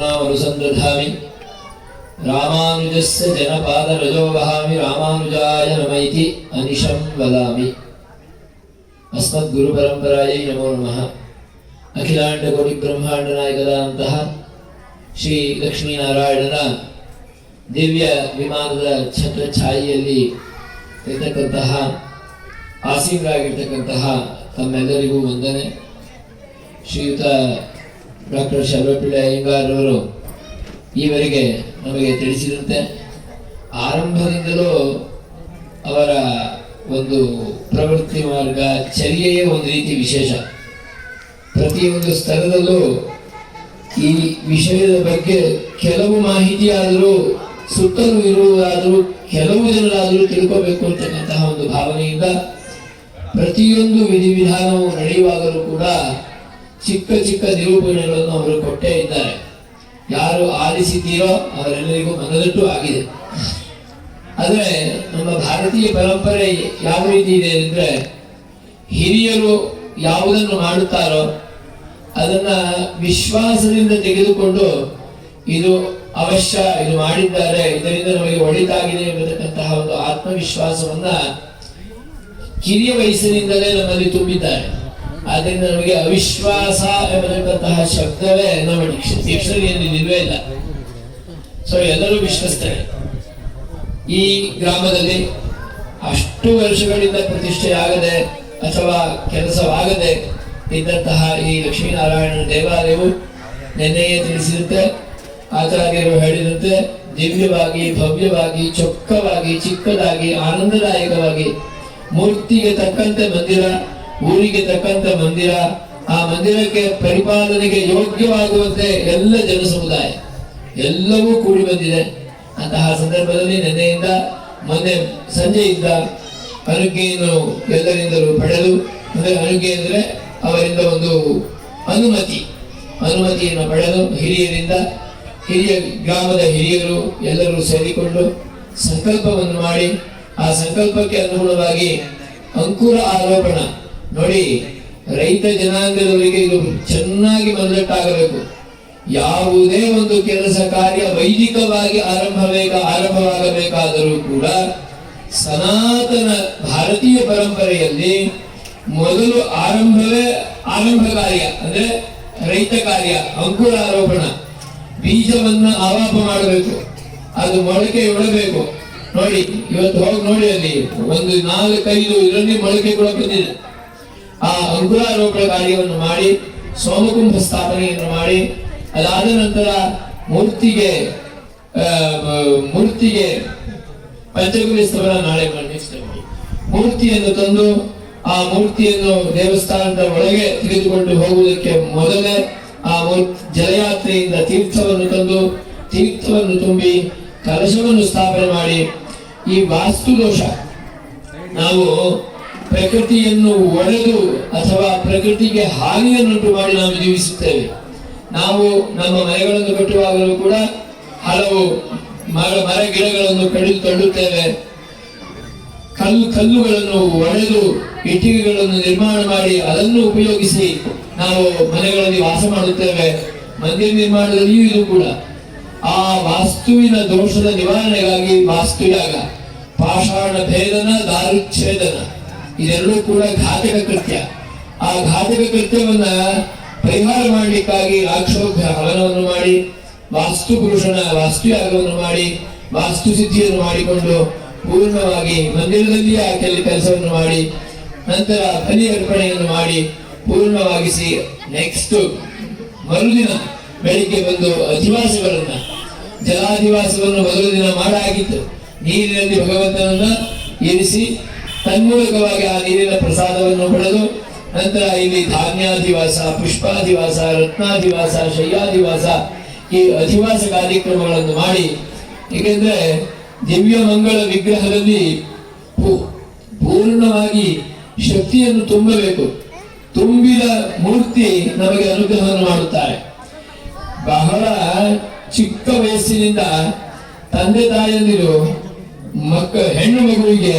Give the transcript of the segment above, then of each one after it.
पूर्णामनुसन्दधामि रामानुजस्य जनपादरजो वहामि रामानुजाय नमैति अनिशं वदामि। अस्मद्गुरुपरम्परायै नमो नमः। अखिलाण्डकोटिब्रह्माण्डनायकदानन्तः ಶ್ರೀ ಲಕ್ಷ್ಮೀನಾರಾಯಣನ ದಿವ್ಯ ವಿಮಾನದ ಛತ್ರಛಾಯೆಯಲ್ಲಿ ಇರತಕ್ಕಂತಹ ಆಸೀನರಾಗಿರ್ತಕ್ಕಂತಹ ತಮ್ಮೆಲ್ಲರಿಗೂ ವಂದನೆ. ಶ್ರೀಯುತ ಡಾಕ್ಟರ್ ಶರ್ವಪಿಳ್ಳ ಅಯ್ಯಂಗಾರವರು ಈವರೆಗೆ ನಮಗೆ ತಿಳಿಸಿದಂತೆ ಆರಂಭದಿಂದಲೂ ಅವರ ಒಂದು ಪ್ರವೃತ್ತಿ ಮಾರ್ಗ ಚರ್ಯೆಯೇ ಒಂದು ರೀತಿ ವಿಶೇಷ. ಪ್ರತಿಯೊಂದು ಸ್ಥಳದಲ್ಲೂ ಈ ವಿಷಯದ ಬಗ್ಗೆ ಕೆಲವು ಮಾಹಿತಿ ಆದರೂ ಸುತ್ತಲೂ ಇರುವುದಾದರೂ ಕೆಲವು ಜನರಾದರೂ ತಿಳ್ಕೋಬೇಕು ಅಂತಕ್ಕಂತಹ ಒಂದು ಭಾವನೆಯಿಂದ ಪ್ರತಿಯೊಂದು ವಿಧಿವಿಧಾನವು ನಡೆಯುವಾಗಲೂ ಕೂಡ ಚಿಕ್ಕ ಚಿಕ್ಕ ನಿರೂಪಣೆಗಳನ್ನು ಅವರು ಕೊಟ್ಟೇ ಇದ್ದಾರೆ. ಯಾರು ಆಲಿಸಿದ್ದೀರೋ ಅವರೆಲ್ಲರಿಗೂ ಮನದಟ್ಟು ಆಗಿದೆ. ಆದರೆ ನಮ್ಮ ಭಾರತೀಯ ಪರಂಪರೆ ಯಾವ ರೀತಿ ಇದೆ ಅಂದರೆ, ಹಿರಿಯರು ಯಾವುದನ್ನು ಮಾಡುತ್ತಾರೋ ಅದನ್ನ ವಿಶ್ವಾಸದಿಂದ ತೆಗೆದುಕೊಂಡು ಇದು ಅವಶ್ಯ, ಇದು ಮಾಡಿದ್ದಾರೆ, ಇದರಿಂದ ನಮಗೆ ಒಳಿತಾಗಿದೆ ಎಂಬತಕ್ಕಂತಹ ಒಂದು ಆತ್ಮವಿಶ್ವಾಸವನ್ನ ಕಿರಿಯ ವಯಸ್ಸಿನಿಂದಲೇ ನಮ್ಮಲ್ಲಿ ತುಂಬಿದ್ದಾರೆ. ಆದ್ದರಿಂದ ನಮಗೆ ಅವಿಶ್ವಾಸ ಎಂಬತಕ್ಕಂತಹ ಶಬ್ದವೇ ನಮ್ಮ ಡಿಕ್ಷನರಿಯಲ್ಲಿ ನಿಲ್ವೇ ಇಲ್ಲ. ಸೊ ಎಲ್ಲರೂ ವಿಶ್ವಸ್ತಾರೆ. ಈ ಗ್ರಾಮದಲ್ಲಿ ಅಷ್ಟು ವರ್ಷಗಳಿಂದ ಪ್ರತಿಷ್ಠೆಯಾಗದೆ ಅಥವಾ ಕೆಲಸವಾಗದೆ ಇದ್ದಂತಹ ಈ ಲಕ್ಷ್ಮೀನಾರಾಯಣ ದೇವಾಲಯವು ನಿನ್ನೆಯೇ ತಿಳಿಸಿದಂತೆ, ಆಚಾರ್ಯರು ಹೇಳಿದಂತೆ ದಿವ್ಯವಾಗಿ, ಭವ್ಯವಾಗಿ, ಚೊಕ್ಕವಾಗಿ, ಚಿಕ್ಕದಾಗಿ, ಆನಂದದಾಯಕವಾಗಿ, ಮೂರ್ತಿಗೆ ತಕ್ಕಂತೆ ಮಂದಿರ, ಊರಿಗೆ ತಕ್ಕಂತೆ ಮಂದಿರ, ಆ ಮಂದಿರಕ್ಕೆ ಪರಿಪಾಲನೆಗೆ ಯೋಗ್ಯವಾಗುವಂತೆ ಎಲ್ಲ ಜನ ಸಮುದಾಯ ಎಲ್ಲವೂ ಕೂಡಿ ಬಂದಿದೆ. ಅಂತಹ ಸಂದರ್ಭದಲ್ಲಿ ನಿನ್ನೆಯಿಂದ ಮೊನ್ನೆ ಸಂಜೆಯಿಂದ ಅನುಜ್ಞೆಯನ್ನು ಎಲ್ಲರಿಂದಲೂ ಪಡೆದು, ಅಂದರೆ ಅನುಜ್ಞೆ ಅಂದರೆ ಅವರಿಂದ ಒಂದು ಅನುಮತಿಯನ್ನು ಪಡೆದು ಹಿರಿಯ ಗ್ರಾಮದ ಹಿರಿಯರು ಎಲ್ಲರೂ ಸೇರಿಕೊಂಡು ಸಂಕಲ್ಪವನ್ನು ಮಾಡಿ, ಆ ಸಂಕಲ್ಪಕ್ಕೆ ಅನುಗುಣವಾಗಿ ಅಂಕುರ ಆರೋಪಣ ನೋಡಿ. ರೈತ ಜನಾಂಗದವರಿಗೆ ಇದು ಚೆನ್ನಾಗಿ ಮನದಟ್ಟಾಗಬೇಕು. ಯಾವುದೇ ಒಂದು ಕೆಲಸ ಕಾರ್ಯ ವೈದಿಕವಾಗಿ ಆರಂಭವಾಗಬೇಕಾದರೂ ಕೂಡ ಸನಾತನ ಭಾರತೀಯ ಪರಂಪರೆಯಲ್ಲಿ ಮೊದಲು ಆರಂಭ ಕಾರ್ಯ ಅಂದ್ರೆ ರೈತ ಕಾರ್ಯ, ಅಂಕುರ ಆರೋಪಣ. ಬೀಜವನ್ನ ಆವಾಪ ಮಾಡಬೇಕು, ಅದು ಮೊಳಕೆ ಒಳಬೇಕು. ನೋಡಿ, ಇವತ್ತು ಹೋಗಿ ನೋಡಿ, ಅಲ್ಲಿ ಒಂದು 4-5 ಇದರಲ್ಲಿ ಮೊಳಕೆ ಕೂಡ ಬಂದಿದೆ. ಆ ಅಂಕುರಾರೋಪಣ ಕಾರ್ಯವನ್ನು ಮಾಡಿ ಸೋಮಕುಂಭ ಸ್ಥಾಪನೆಯನ್ನು ಮಾಡಿ, ಅದಾದ ನಂತರ ಮೂರ್ತಿಗೆ ಪಂಚಗುಲಿ ಸ್ಥಾಪನ ನಾಳೆ ಮೂರ್ತಿಯನ್ನು ತಂದು ಆ ಮೂರ್ತಿಯನ್ನು ದೇವಸ್ಥಾನದ ಒಳಗೆ ತೆಗೆದುಕೊಂಡು ಹೋಗುವುದಕ್ಕೆ ಮೊದಲೇ ಆ ಜಲಯಾತ್ರೆಯಿಂದ ತೀರ್ಥವನ್ನು ತಂದು ತೀರ್ಥವನ್ನು ತುಂಬಿ ಕಲಶವನ್ನು ಸ್ಥಾಪನೆ ಮಾಡಿ, ಈ ವಾಸ್ತು ದೋಷ, ನಾವು ಪ್ರಕೃತಿಯನ್ನು ಒಡೆದು ಅಥವಾ ಪ್ರಕೃತಿಗೆ ಹಾನಿಯನ್ನುಂಟು ಮಾಡಿ ನಾವು ಜೀವಿಸುತ್ತೇವೆ. ನಾವು ನಮ್ಮ ಮನೆಗಳನ್ನು ಕಟ್ಟುವಾಗಲೂ ಕೂಡ ಹಲವು ಮರ ಗಿಡಗಳನ್ನು ಕಡಿದು ತಳ್ಳುತ್ತೇವೆ. ಕಲ್ಲುಗಳನ್ನು ಒಡೆದು ಇಟ್ಟಿಗೆಗಳನ್ನು ನಿರ್ಮಾಣ ಮಾಡಿ ಅದನ್ನು ಉಪಯೋಗಿಸಿ ನಾವು ಮನೆಗಳಲ್ಲಿ ವಾಸ ಮಾಡುತ್ತೇವೆ. ಮಂದಿರ ನಿರ್ಮಾಣದಲ್ಲಿಯೂ ಇದು ಕೂಡ ಆ ವಾಸ್ತುವಿನ ದೋಷದ ನಿವಾರಣೆಗಾಗಿ ವಾಸ್ತುಯಾಗ, ಪಾಷಾಣ ಭೇದನ, ದಾರುಚ್ಛೇದನ ಇದೆರಡೂ ಕೂಡ ಘಾತಕ ಕೃತ್ಯ. ಆ ಘಾತಕ ಕೃತ್ಯವನ್ನ ಪರಿಹಾರ ಮಾಡಲಿಕ್ಕಾಗಿ ರಾಕ್ಷೋಭ್ಯ ಹವನವನ್ನು ಮಾಡಿ, ವಾಸ್ತು ಪುರುಷನ ವಾಸ್ತುಯಾಗವನ್ನು ಮಾಡಿ, ವಾಸ್ತು ಸಿದ್ಧಿಯನ್ನು ಮಾಡಿಕೊಂಡು ಪೂರ್ಣವಾಗಿ ಮಂದಿರದಲ್ಲಿ ಆ ಕೆಲಸವನ್ನು ಮಾಡಿ, ನಂತರ ಬಲಿ ಅರ್ಪಣೆಯನ್ನು ಮಾಡಿ ಪೂರ್ಣವಾಗಿಸಿ ನೆಕ್ಸ್ಟ್ ಮರುದಿನ ಬೆಳಿಗ್ಗೆ ಬಂದು ಜಲಾಧಿವಾಸವನ್ನು ಮೊದಲ ದಿನ ಮಾಡಾಗಿತ್ತು. ನೀರಿನಲ್ಲಿ ಭಗವಂತನನ್ನ ಇರಿಸಿ ತನ್ಮೂಲಕವಾಗಿ ಆ ನೀರಿನ ಪ್ರಸಾದವನ್ನು ಪಡೆದು, ನಂತರ ಇಲ್ಲಿ ಧಾನ್ಯಾಧಿವಾಸ, ಪುಷ್ಪಾಧಿವಾಸ, ರತ್ನಾಧಿವಾಸ, ಶಯ್ಯಾಧಿವಾಸ ಈ ಅಧಿವಾಸ ಕಾರ್ಯಕ್ರಮಗಳನ್ನು ಮಾಡಿ, ಏಕೆಂದ್ರೆ ದಿವ್ಯ ಮಂಗಳ ವಿಗ್ರಹದಲ್ಲಿ ಪೂರ್ಣವಾಗಿ ಶಕ್ತಿಯನ್ನು ತುಂಬಬೇಕು. ತುಂಬಿದ ಮೂರ್ತಿ ನಮಗೆ ಅನುಗ್ರಹವನ್ನು ಮಾಡುತ್ತಾರೆ. ಬಹಳ ಚಿಕ್ಕ ವಯಸ್ಸಿನಿಂದ ತಂದೆ ತಾಯಂದಿರು ಹೆಣ್ಣು ಮಗುವಿಗೆ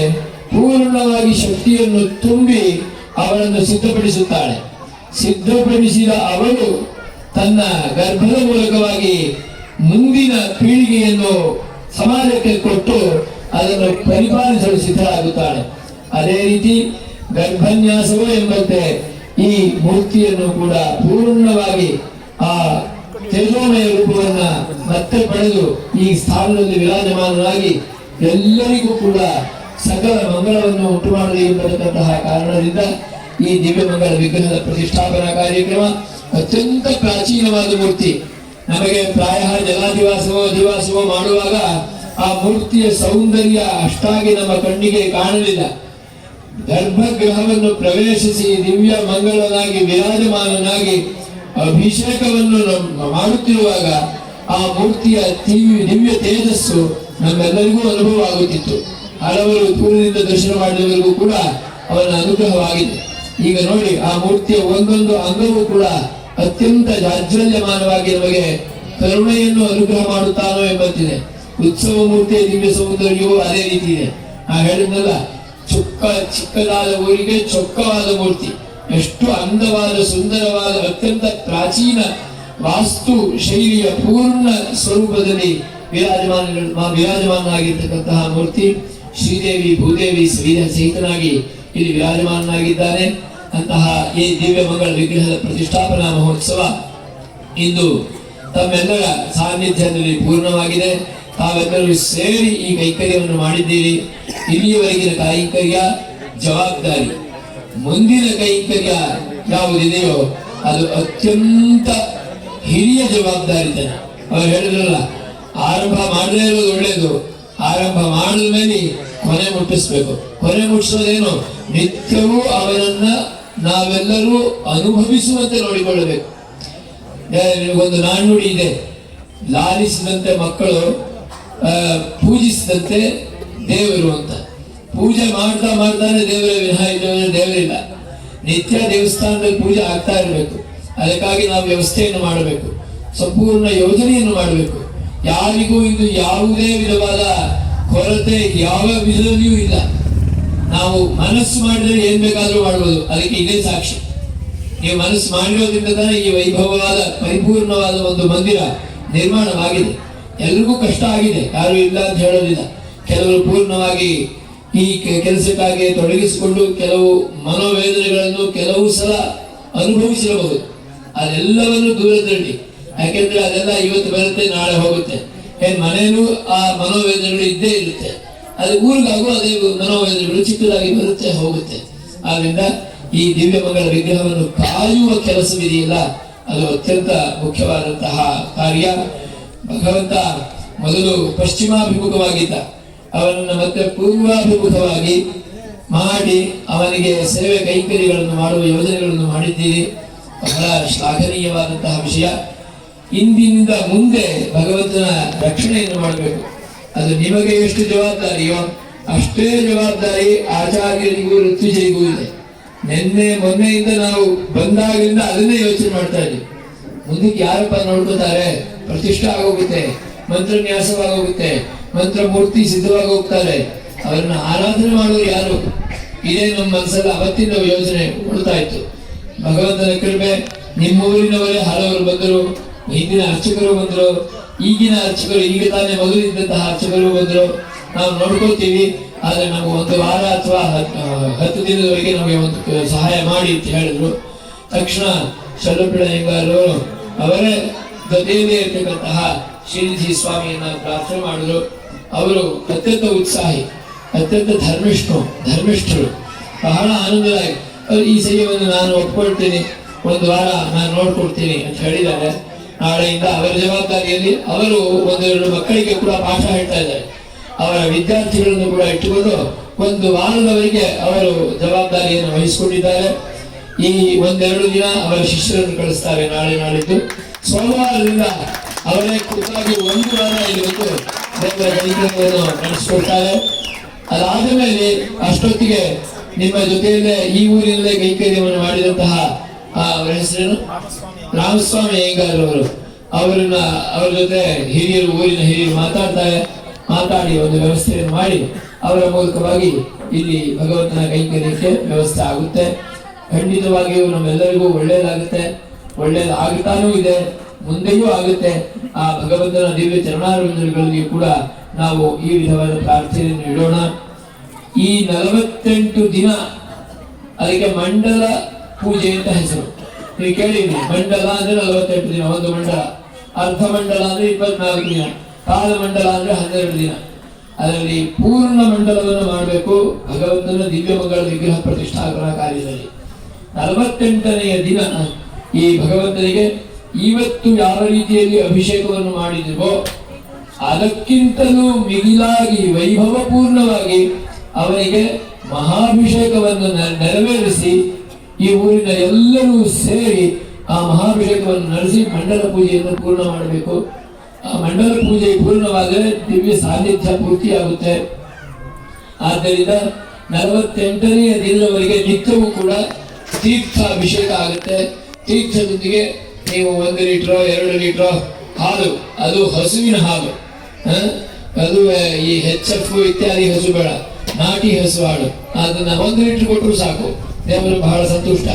ಪೂರ್ಣವಾಗಿ ಶಕ್ತಿಯನ್ನು ತುಂಬಿ ಅವಳನ್ನು ಸಿದ್ಧಪಡಿಸುತ್ತಾಳೆ. ಸಿದ್ಧಪಡಿಸಿದ ಅವಳು ತನ್ನ ಗರ್ಭದ ಮೂಲಕವಾಗಿ ಕೊಡುಗೆಯನ್ನು ಸಮಾಜಕ್ಕೆ ಕೊಟ್ಟು ಅದನ್ನು ಪರಿಪಾಲಿಸಲು ಸಿದ್ಧರಾಗುತ್ತಾಳೆ. ಅದೇ ರೀತಿ ಗರ್ಭನ್ಯಾಸವೋ ಎಂಬಂತೆ ಈ ಮೂರ್ತಿಯನ್ನು ಕೂಡ ಪೂರ್ಣವಾಗಿ ಆ ತೇಜೋಮಯ ರೂಪವನ್ನ ಮತ್ತೆ ಪಡೆದು ಈ ಸ್ಥಾನದಲ್ಲಿ ವಿರಾಜಮಾನರಾಗಿ ಎಲ್ಲರಿಗೂ ಕೂಡ ಸಕಲ ಮಂಗಳವನ್ನು ಉಂಟು ಮಾಡಲಿ ಎಂಬತಕ್ಕಂತಹ ಕಾರಣದಿಂದ ಈ ದಿವ್ಯ ಮಂಗಳ ವಿಗ್ರಹದ ಪ್ರತಿಷ್ಠಾಪನಾ ಕಾರ್ಯಕ್ರಮ ಅತ್ಯಂತ ಪ್ರಾಚೀನವಾದ ಮೂರ್ತಿ. ನಮಗೆ ಪ್ರಾಯ ಜಲಾಧಿವಾಸವೋ ಅಧಿವಾಸವೋ ಮಾಡುವಾಗ ಆ ಮೂರ್ತಿಯ ಸೌಂದರ್ಯ ಅಷ್ಟಾಗಿ ನಮ್ಮ ಕಣ್ಣಿಗೆ ಕಾಣಲಿಲ್ಲ. ಗರ್ಭಗೃಹವನ್ನು ಪ್ರವೇಶಿಸಿ ದಿವ್ಯ ಮಂಗಳನಾಗಿ ವಿರಾಜಮಾನನಾಗಿ ಅಭಿಷೇಕವನ್ನು ಮಾಡುತ್ತಿರುವಾಗ ಆ ಮೂರ್ತಿಯ ದಿವ್ಯ ತೇಜಸ್ಸು ನಮ್ಮೆಲ್ಲರಿಗೂ ಅನುಭವ ಆಗುತ್ತಿತ್ತು. ಹಲವರು ದೂರದಿಂದ ದರ್ಶನ ಮಾಡಿದವರಿಗೂ ಕೂಡ ಅವನ ಅನುಗ್ರಹವಾಗಿದೆ. ಈಗ ನೋಡಿ, ಆ ಮೂರ್ತಿಯ ಒಂದೊಂದು ಅಂಗವೂ ಕೂಡ ಅತ್ಯಂತ ಜಾಜ್ವಲ್ಯಮಾನವಾಗಿ ನಮಗೆ ಕರುಣೆಯನ್ನು ಅನುಗ್ರಹ ಮಾಡುತ್ತಾನೋ ಎಂಬಂತಿದೆ. ಉತ್ಸವ ಮೂರ್ತಿಯ ದಿವ್ಯ ಸೌಂದರ್ಯವೂ ಅದೇ ರೀತಿ ಇದೆ. ನಾ ಹೇಳಿದ್ನಲ್ಲ, ಚಿಕ್ಕದಾದ ಊರಿಗೆ ಚೊಕ್ಕವಾದ ಮೂರ್ತಿ. ಎಷ್ಟು ಅಂದವಾದ, ಸುಂದರವಾದ, ಅತ್ಯಂತ ಪ್ರಾಚೀನ ವಾಸ್ತು ಶೈಲಿಯ ಪೂರ್ಣ ಸ್ವರೂಪದಲ್ಲಿ ವಿರಾಜಮಾನನಾಗಿರ್ತಕ್ಕಂತಹ ಮೂರ್ತಿ ಶ್ರೀದೇವಿ ಭೂದೇವಿ ಸಹಿತನಾಗಿ ಇಲ್ಲಿ ವಿರಾಜಮಾನನಾಗಿದ್ದಾನೆ. ಅಂತಹ ಈ ದಿವ್ಯ ಮಂಗಳ ವಿಗ್ರಹದ ಪ್ರತಿಷ್ಠಾಪನಾ ಮಹೋತ್ಸವ ಇಂದು ತಮ್ಮೆಲ್ಲರ ಸಾನ್ನಿಧ್ಯದಲ್ಲಿ ಪೂರ್ಣವಾಗಿದೆ. ತಾವೆಲ್ಲರೂ ಸೇರಿ ಈ ಕೈಂಕರ್ಯವನ್ನು ಮಾಡಿದ್ದೀರಿ. ಇಲ್ಲಿಯವರೆಗಿನ ಕೈಂಕರ್ಯ ಜವಾಬ್ದಾರಿ. ಮುಂದಿನ ಕೈಂಕರ್ಯ ಯಾವುದಿದೆಯೋ ಅದು ಅತ್ಯಂತ ಹಿರಿಯ ಜವಾಬ್ದಾರಿತನ. ಅವರು ಹೇಳಿದ್ರಲ್ಲ, ಆರಂಭ ಮಾಡದೇ ಇರೋದು ಒಳ್ಳೆಯದು, ಆರಂಭ ಮಾಡಿದ ಮೇಲೆ ಕೊನೆ ಮುಟ್ಟಿಸ್ಬೇಕು. ಕೊನೆ ಮುಟ್ಟಿಸೋದೇನು? ನಿತ್ಯವೂ ಅವನನ್ನ ನಾವೆಲ್ಲರೂ ಅನುಭವಿಸುವಂತೆ ನೋಡಿಕೊಳ್ಳಬೇಕು. ಒಂದು ನಾಣ್ಣುಡಿ ಇದೆ, ಲಾಲಿಸಿದಂತೆ ಮಕ್ಕಳು ಪೂಜಿಸಿದಂತೆ ದೇವರು ಅಂತ. ಪೂಜೆ ಮಾಡ್ತಾ ಮಾಡ್ತಾನೆ ದೇವರ ವಿನಃ ದೇವರಿಲ್ಲ. ನಿತ್ಯ ದೇವಸ್ಥಾನದಲ್ಲಿ ಪೂಜೆ ಆಗ್ತಾ ಇರಬೇಕು. ಅದಕ್ಕಾಗಿ ನಾವು ವ್ಯವಸ್ಥೆಯನ್ನು ಮಾಡಬೇಕು, ಸಂಪೂರ್ಣ ಯೋಜನೆಯನ್ನು ಮಾಡಬೇಕು. ಯಾರಿಗೂ ಇದು ಯಾವುದೇ ವಿಧವಾದ ಕೊರತೆ ಯಾವ ವಿಧದಲ್ಲಿಯೂ ಇಲ್ಲ. ನಾವು ಮನಸ್ಸು ಮಾಡಿದರೆ ಏನ್ ಬೇಕಾದ್ರೂ ಮಾಡಬಹುದು. ಅದಕ್ಕೆ ಇದೇ ಸಾಕ್ಷಿ. ನೀವು ಮನಸ್ಸು ಮಾಡಿರೋದ್ರಿಂದ ತಾನೇ ಈ ವೈಭವವಾದ ಪರಿಪೂರ್ಣವಾದ ಒಂದು ಮಂದಿರ ನಿರ್ಮಾಣವಾಗಿದೆ. ಎಲ್ರಿಗೂ ಕಷ್ಟ ಆಗಿದೆ, ಯಾರು ಇಲ್ಲ ಅಂತ ಹೇಳೋದಿಲ್ಲ. ಕೆಲವರು ಪೂರ್ಣವಾಗಿ ಈ ಕೆಲಸಕ್ಕಾಗಿ ತೊಡಗಿಸಿಕೊಂಡು ಕೆಲವು ಮನೋವೇದನೆಗಳನ್ನು ಕೆಲವು ಸಲ ಅನುಭವಿಸಿರಬಹುದು. ಅದೆಲ್ಲವನ್ನು ದೂರ ತಳ್ಳಿ, ಯಾಕೆಂದ್ರೆ ಅದೆಲ್ಲ ಇವತ್ತು ಬರುತ್ತೆ, ನಾಳೆ ಹೋಗುತ್ತೆ. ಮನೇಲೂ ಆ ಮನೋವೇದನೆಗಳು ಇದ್ದೇ ಇರುತ್ತೆ. ಅದು ಊರಿಗಾಗೂ ಅದೇ ಮನೋವೇದನೆಗಳು ಚಿಕ್ಕದಾಗಿ ಬರುತ್ತೆ, ಹೋಗುತ್ತೆ. ಆದ್ರಿಂದ ಈ ದಿವ್ಯ ಮಂಗಳ ವಿಗ್ರಹವನ್ನು ಕಾಯುವ ಕೆಲಸವಿದೆಯಲ್ಲ, ಅದು ಅತ್ಯಂತ ಮುಖ್ಯವಾದಂತಹ ಕಾರ್ಯ. ಭಗವಂತ ಮೊದಲು ಪಶ್ಚಿಮಾಭಿಮುಖವಾಗಿದ್ದ, ಅವನನ್ನು ಮತ್ತೆ ಪೂರ್ವಾಭಿಮುಖವಾಗಿ ಮಾಡಿ ಅವನಿಗೆ ಸೇವೆ ಕೈಂಕರ್ಯಗಳನ್ನು ಮಾಡುವ ಯೋಜನೆಗಳನ್ನು ಮಾಡಿದ್ದೀರಿ. ಬಹಳ ಶ್ಲಾಘನೀಯವಾದಂತಹ ವಿಷಯ. ಇಂದಿನಿಂದ ಮುಂದೆ ಭಗವಂತನ ರಕ್ಷಣೆಯನ್ನು ಮಾಡಬೇಕು. ಅದು ನಿಮಗೆ ಎಷ್ಟು ಜವಾಬ್ದಾರಿಯೋ ಅಷ್ಟೇ ಜವಾಬ್ದಾರಿ ಆಚಾರ್ಯರಿಗೂ ಋತ್ವಿಜರಿಗೂ ಇದೆ. ಮೊನ್ನೆಯಿಂದ ನಾವು ಬಂದಾಗಿಂದ ಅದನ್ನೇ ಯೋಚನೆ ಮಾಡ್ತಾ ಇದ್ದೀವಿ. ಮುಂದಕ್ಕೆ ಯಾರಪ್ಪ ನೋಡ್ಕೋತಾರೆ? ಪ್ರತಿಷ್ಠೆ ಆಗೋಗುತ್ತೆ, ಮಂತ್ರನ್ಯಾಸವಾಗೋಗುತ್ತೆ, ಮಂತ್ರ ಮೂರ್ತಿ ಸಿದ್ಧವಾಗಿ ಹೋಗ್ತಾರೆ. ಅವರನ್ನ ಆರಾಧನೆ ಮಾಡೋರು ಯಾರು? ಇದೇ ನಮ್ಮ ಮನಸ್ಸಲ್ಲಿ ಅವತ್ತಿನ ಯೋಚನೆ ಕೊಡ್ತಾ ಇತ್ತು. ಭಗವಂತನ ಕೃಪೆ, ನಿಮ್ಮ ಊರಿನವರೇ ಹಲವರು ಬಂದರು, ಹಿಂದಿನ ಅರ್ಚಕರು ಬಂದರು, ಈಗಿನ ಅರ್ಚಕರು, ಈಗ ತಾನೇ ಮೊದಲಿದ್ದಂತಹ ಅರ್ಚಕರು ಬಂದರು. ನಾವು ನೋಡ್ಕೊಳ್ತೀವಿ, ಆದ್ರೆ ನಮ್ಗೆ ಒಂದು ವಾರ ಅಥವಾ 10 ದಿನದವರೆಗೆ ನಮಗೆ ಒಂದು ಸಹಾಯ ಮಾಡಿ ಅಂತ ಹೇಳಿದ್ರು. ತಕ್ಷಣ ಶಲ್ಲಪಿಳ ಹೆಂಗಾರು ಅವರೇ ಜೊತೆಯಲ್ಲೇ ಇರ್ತಕ್ಕಂತಹ ಶ್ರೀನಿಧಿ ಸ್ವಾಮಿಯನ್ನ ಪ್ರಾರ್ಥನೆ ಮಾಡಿದ್ರು. ಅವರು ಅತ್ಯಂತ ಉತ್ಸಾಹಿ, ಅತ್ಯಂತ ಧರ್ಮಿಷ್ಠರು, ಬಹಳ ಆನಂದದಾಗಿ ಈ ಸಹ್ಯವನ್ನು ನಾನು ಒಪ್ಕೊಳ್ತೀನಿ, ಒಂದು ವಾರ ನಾನು ನೋಡ್ಕೊಡ್ತೀನಿ ಅಂತ ಹೇಳಿದ್ದಾರೆ. ನಾಳೆಯಿಂದ ಅವರ ಜವಾಬ್ದಾರಿಯಲ್ಲಿ ಅವರು ಒಂದೆರಡು ಮಕ್ಕಳಿಗೆ ಕೂಡ ಪಾಠ ಹೇಳ್ತಾ ಇದ್ದಾರೆ. ಅವರ ವಿದ್ಯಾರ್ಥಿಗಳನ್ನು ಕೂಡ ಇಟ್ಟುಕೊಂಡು ಒಂದು ವಾರದವರೆಗೆ ಅವರು ಜವಾಬ್ದಾರಿಯನ್ನು ವಹಿಸಿಕೊಂಡಿದ್ದಾರೆ. ಈ ಒಂದೆರಡು ದಿನ ಅವರ ಶಿಷ್ಯರನ್ನು ಕಳಿಸ್ತಾರೆ. ನಾಳಿದ್ದು ಸೋಮವಾರದಿಂದ ಅವರೇ ಖುದ್ದಾಗಿ ಒಂದು ವಾರ ಇಲ್ಲಿ ಬಂದು ದೇವರ ಕೈಂಕರ್ಯವನ್ನು ನಡೆಸಿಕೊಡ್ತಾರೆ. ಅದಾದ ಮೇಲೆ ಅಷ್ಟೊತ್ತಿಗೆ ನಿಮ್ಮ ಜೊತೆಯಲ್ಲೇ ಈ ಊರಿನಲ್ಲೇ ಕೈಂಕರ್ಯವನ್ನು ಮಾಡಿದಂತಹ ಅವರ ಹೆಸರೇನು, ರಾಮಸ್ವಾಮಿ ಅಯ್ಯಂಗಾರವರು, ಅವರ ಜೊತೆ ಊರಿನ ಹಿರಿಯರು ಮಾತಾಡಿ ಒಂದು ವ್ಯವಸ್ಥೆಯನ್ನು ಮಾಡಿ ಅವರ ಮೂಲಕವಾಗಿ ಇಲ್ಲಿ ಭಗವಂತನ ಕೈಂಕರ್ಯಕ್ಕೆ ವ್ಯವಸ್ಥೆ ಆಗುತ್ತೆ. ಖಂಡಿತವಾಗಿಯೂ ನಮ್ಮೆಲ್ಲರಿಗೂ ಒಳ್ಳೆಯದಾಗುತ್ತೆ, ಒಳ್ಳೆಯದಾಗುತ್ತಾನೂ ಇದೆ. ಮುಂದೆಯೂ ಆಗುತ್ತೆ. ಆ ಭಗವಂತನ ದಿವ್ಯ ಚರಣಾರವಿಂದಗಳಲ್ಲಿ ಕೂಡ ನಾವು ಈ ವಿಧವಾದ ಪ್ರಾರ್ಥನೆಯನ್ನು ಇಡೋಣ. ಈ 48 ದಿನ ಅದಕ್ಕೆ ಮಂಡಲ ಪೂಜೆ ಅಂತ ಹೆಸರು. ನೀವು ಕೇಳಿದ್ರಿ, ಮಂಡಲ ಅಂದ್ರೆ 48 ದಿನ ಒಂದು ಮಂಡಲ, ಅರ್ಧ ಮಂಡಲ ಅಂದ್ರೆ 24 ದಿನ, ಕಾಲ ಮಂಡಲ ಅಂದ್ರೆ 12 ದಿನ. ಅದರಲ್ಲಿ ಪೂರ್ಣ ಮಂಡಲವನ್ನು ಮಾಡಬೇಕು ಭಗವಂತನ ದಿವ್ಯ ಮಂಗಳ ವಿಗ್ರಹ ಪ್ರತಿಷ್ಠಾಪನಾ ಕಾರ್ಯದಲ್ಲಿ. 48ನೆಯ ದಿನ ಈ ಭಗವಂತನಿಗೆ ಇವತ್ತು ಯಾವ ರೀತಿಯಲ್ಲಿ ಅಭಿಷೇಕವನ್ನು ಮಾಡಿದೆವೋ ಅದಕ್ಕಿಂತಲೂ ಮಿಗಿಲಾಗಿ ವೈಭವಪೂರ್ಣವಾಗಿ ಅವನಿಗೆ ಮಹಾಭಿಷೇಕವನ್ನು ನೆರವೇರಿಸಿ ಈ ಊರಿನ ಎಲ್ಲರೂ ಸೇರಿ ಆ ಮಹಾಭಿಷೇಕವನ್ನು ನಡೆಸಿ ಮಂಡಲ ಪೂಜೆಯನ್ನು ಪೂರ್ಣ ಮಾಡಬೇಕು. ಆ ಮಂಡಲ ಪೂಜೆ ಪೂರ್ಣವಾದರೆ ದಿವ್ಯ ಸಾನ್ನಿಧ್ಯ ಪೂರ್ತಿಯಾಗುತ್ತೆ. ಆದ್ದರಿಂದ 48ನೆಯ ದಿನದವರೆಗೆ ನಿತ್ಯವೂ ಕೂಡ ತೀರ್ಥಾಭಿಷೇಕ ಆಗುತ್ತೆ. ತೀರ್ಥದೊಂದಿಗೆ ನೀವು 1 ಲೀಟ್ರೋ 2 ಲೀಟ್ರೋ ಹಾಲು, ಅದು ಹಸುವಿನ ಹಾಲು, ಅದು ಈ HF ಇತ್ಯಾದಿ ಹಸು ಬೇಡ, ನಾಟಿ ಹಸು ಹಾಲು, ಅದನ್ನ 1 ಲೀಟರ್ ಕೊಟ್ಟರು ಸಾಕು. ದೇವರು ಬಹಳ ಸಂತುಷ್ಟ.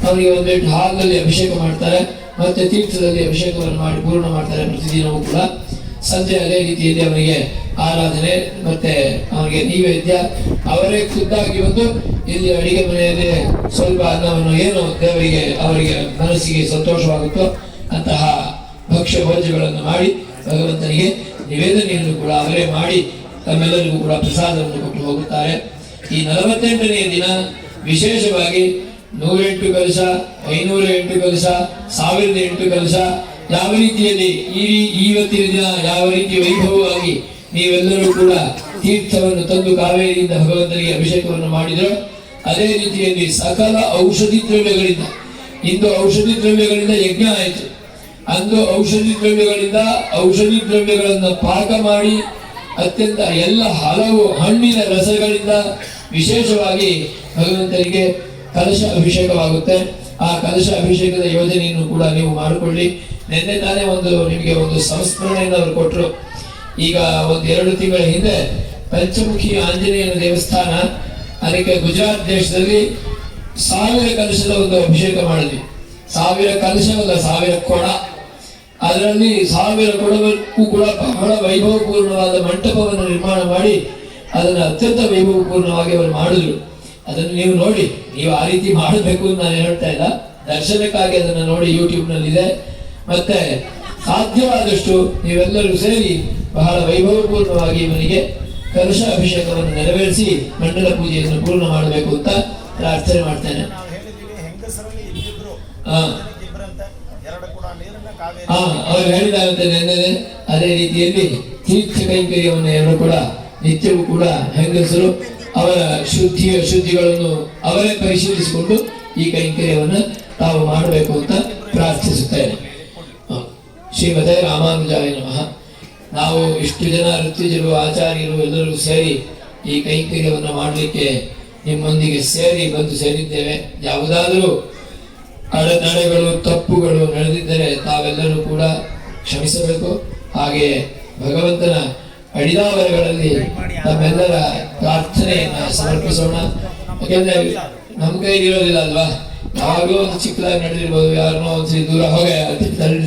ಅವರಿಗೆ 1 ಲೀಟರ್ ಹಾಲಿನಲ್ಲಿ ಅಭಿಷೇಕ ಮಾಡ್ತಾರೆ, ಮತ್ತೆ ತೀರ್ಥದಲ್ಲಿ ಅಭಿಷೇಕವನ್ನು ಮಾಡಿ ಪೂರ್ಣ ಮಾಡ್ತಾರೆ. ಪ್ರತಿದಿನವೂ ಕೂಡ ಸಂಜೆ ಅದೇ ರೀತಿಯಲ್ಲಿ ಅವರಿಗೆ ಆರಾಧನೆ ಮತ್ತೆ ಅವರಿಗೆ ನೈವೇದ್ಯ. ಅವರೇ ಖುದ್ದಾಗಿ ಬಂದು ಇಲ್ಲಿ ಅಡಿಗೆ ಮನೆಯಲ್ಲಿ ಸ್ವಲ್ಪ ಅನ್ನವನ್ನು ಏನು ದೇವರಿಗೆ ಅವರಿಗೆ ಮನಸ್ಸಿಗೆ ಸಂತೋಷವಾಗುತ್ತೋ ಅಂತಹ ಭಕ್ಷ್ಯ ಭೋಜ್ಯಗಳನ್ನು ಮಾಡಿ ಭಗವಂತನಿಗೆ ನಿವೇದನೆಯನ್ನು ಕೂಡ ಅವರೇ ಮಾಡಿ ತಮ್ಮೆಲ್ಲರಿಗೂ ಕೂಡ ಪ್ರಸಾದವನ್ನು ಕೊಟ್ಟು ಹೋಗುತ್ತಾರೆ. ಈ 48ನೆಯ ದಿನ ವಿಶೇಷವಾಗಿ 108 ಕಲಶ, 508 ಕಲಶ, 1008 ಕಲಶ, ಯಾವ ರೀತಿಯಲ್ಲಿ ಇವತ್ತಿನ ದಿನ ಯಾವ ರೀತಿ ವೈಭವವಾಗಿ ನೀವೆಲ್ಲರೂ ಕೂಡ ತೀರ್ಥವನ್ನು ತಂದು ಕಾವೇರಿಯಿಂದ ಭಗವಂತನಿಗೆ ಅಭಿಷೇಕವನ್ನು ಮಾಡಿದ್ರು, ಅದೇ ರೀತಿಯಲ್ಲಿ ಸಕಲ ಔಷಧಿ ದ್ರವ್ಯಗಳಿಂದ, ಇಂದು ಔಷಧಿ ದ್ರವ್ಯಗಳಿಂದ ಯಜ್ಞ ಆಯಿತು, ಅಂದು ಔಷಧಿ ದ್ರವ್ಯಗಳನ್ನು ಪಾಕ ಮಾಡಿ ಅತ್ಯಂತ ಎಲ್ಲ ಹಲವು ಹಣ್ಣಿನ ರಸಗಳಿಂದ ವಿಶೇಷವಾಗಿ ಭಗವಂತನಿಗೆ ಕಲಶ ಅಭಿಷೇಕವಾಗುತ್ತೆ. ಆ ಕಲಶ ಅಭಿಷೇಕದ ಯೋಜನೆಯನ್ನು ಕೂಡ ನೀವು ಮಾಡಿಕೊಳ್ಳಿ. ನಿನ್ನೆ ತಾನೇ ನಿಮಗೆ ಒಂದು ಸಂಸ್ಮರಣೆಯನ್ನು ಅವರು ಕೊಟ್ಟರು. ಈಗ 1-2 ತಿಂಗಳ ಹಿಂದೆ ಪಂಚಮುಖಿ ಆಂಜನೇಯನ ದೇವಸ್ಥಾನ, ಅದಕ್ಕೆ ಗುಜರಾತ್ ದೇಶದಲ್ಲಿ 1000 ಕಲಶದ ಒಂದು ಅಭಿಷೇಕ ಮಾಡಿದ್ವಿ. 1000 ಕಲಶವಲ್ಲ, 1000 ಕೊಡ. ಅದರಲ್ಲಿ 1000 ಕೊಡಕ್ಕೂ ಕೂಡ ಬಹಳ ವೈಭವಪೂರ್ಣವಾದ ಮಂಟಪವನ್ನು ನಿರ್ಮಾಣ ಮಾಡಿ ಅದನ್ನು ಅತ್ಯಂತ ವೈಭವಪೂರ್ಣವಾಗಿ ಅವರು ಮಾಡಿದ್ರು. ಅದನ್ನು ನೀವು ನೋಡಿ, ನೀವು ಆ ರೀತಿ ಮಾಡಬೇಕು ಅಂತ ನಾನು ಹೇಳ್ತಾ ಇಲ್ಲ, ದರ್ಶನಕ್ಕಾಗಿ ಅದನ್ನು ನೋಡಿ ಯೂಟ್ಯೂಬ್ನಲ್ಲಿದೆ. ಮತ್ತೆ ಸಾಧ್ಯವಾದಷ್ಟು ನೀವೆಲ್ಲರೂ ಸೇರಿ ಬಹಳ ವೈಭವಪೂರ್ಣವಾಗಿ ಇವನಿಗೆ ಕಲಶ ಅಭಿಷೇಕವನ್ನು ನೆರವೇರಿಸಿ ಮಂಡಲ ಪೂಜೆಯನ್ನು ಪೂರ್ಣ ಮಾಡಬೇಕು ಅಂತ ಪ್ರಾರ್ಥನೆ ಮಾಡ್ತೇನೆ. ಅವರು ಹೇಳಿದಾಗುತ್ತೆ ನೆನ್ನೆ. ಅದೇ ರೀತಿಯಲ್ಲಿ ತೀರ್ಥ ಕೈಂಕರ್ಯವನ್ನು ಎರಡು ಕೂಡ ನಿತ್ಯವೂ ಕೂಡ ಹೆಂಗಸರು ಅವರ ಶುದ್ಧಿಗಳನ್ನು ಅವರೇ ಪರಿಶೀಲಿಸಿಕೊಂಡು ಈ ಕೈಂಕರ್ಯವನ್ನು ತಾವು ಮಾಡಬೇಕು ಅಂತ ಪ್ರಾರ್ಥಿಸುತ್ತೇನೆ. ಶ್ರೀಮತೆ ರಾಮಾನುಜಾಯ ನಮಃ. ನಾವು ಇಷ್ಟು ಜನ ಋತ್ವಿಜರು, ಆಚಾರ್ಯರು ಎಲ್ಲರೂ ಸೇರಿ ಈ ಕೈಂಕರ್ಯವನ್ನು ಮಾಡಲಿಕ್ಕೆ ನಿಮ್ಮೊಂದಿಗೆ ಬಂದು ಸೇರಿದ್ದೇವೆ. ಯಾವುದಾದರೂ ಅಡೆತಡೆಗಳು, ತಪ್ಪುಗಳು ನಡೆದಿದ್ದರೆ ತಾವೆಲ್ಲರೂ ಕೂಡ ಕ್ಷಮಿಸಬೇಕು. ಹಾಗೆ ಭಗವಂತನ ಅಡಿದಾವರೆಗಳಲ್ಲಿ ನಮ್ಮೆಲ್ಲರ ಪ್ರಾರ್ಥನೆಯನ್ನ ಸಮರ್ಪಿಸೋಣ. ಯಾಕೆಂದ್ರೆ ನಮ್ಮ ಕೈಲಿರೋದಿಲ್ಲ ಅಲ್ವಾ. ಯಾವಾಗಲೂ ಒಂದು ಚಿಕ್ಕದಾಗಿ ನಡೆದಿರ್ಬೋದು, ಯಾರನ್ನೋ ಒಂದ್ಸರಿ ದೂರ ಹೋಗಿ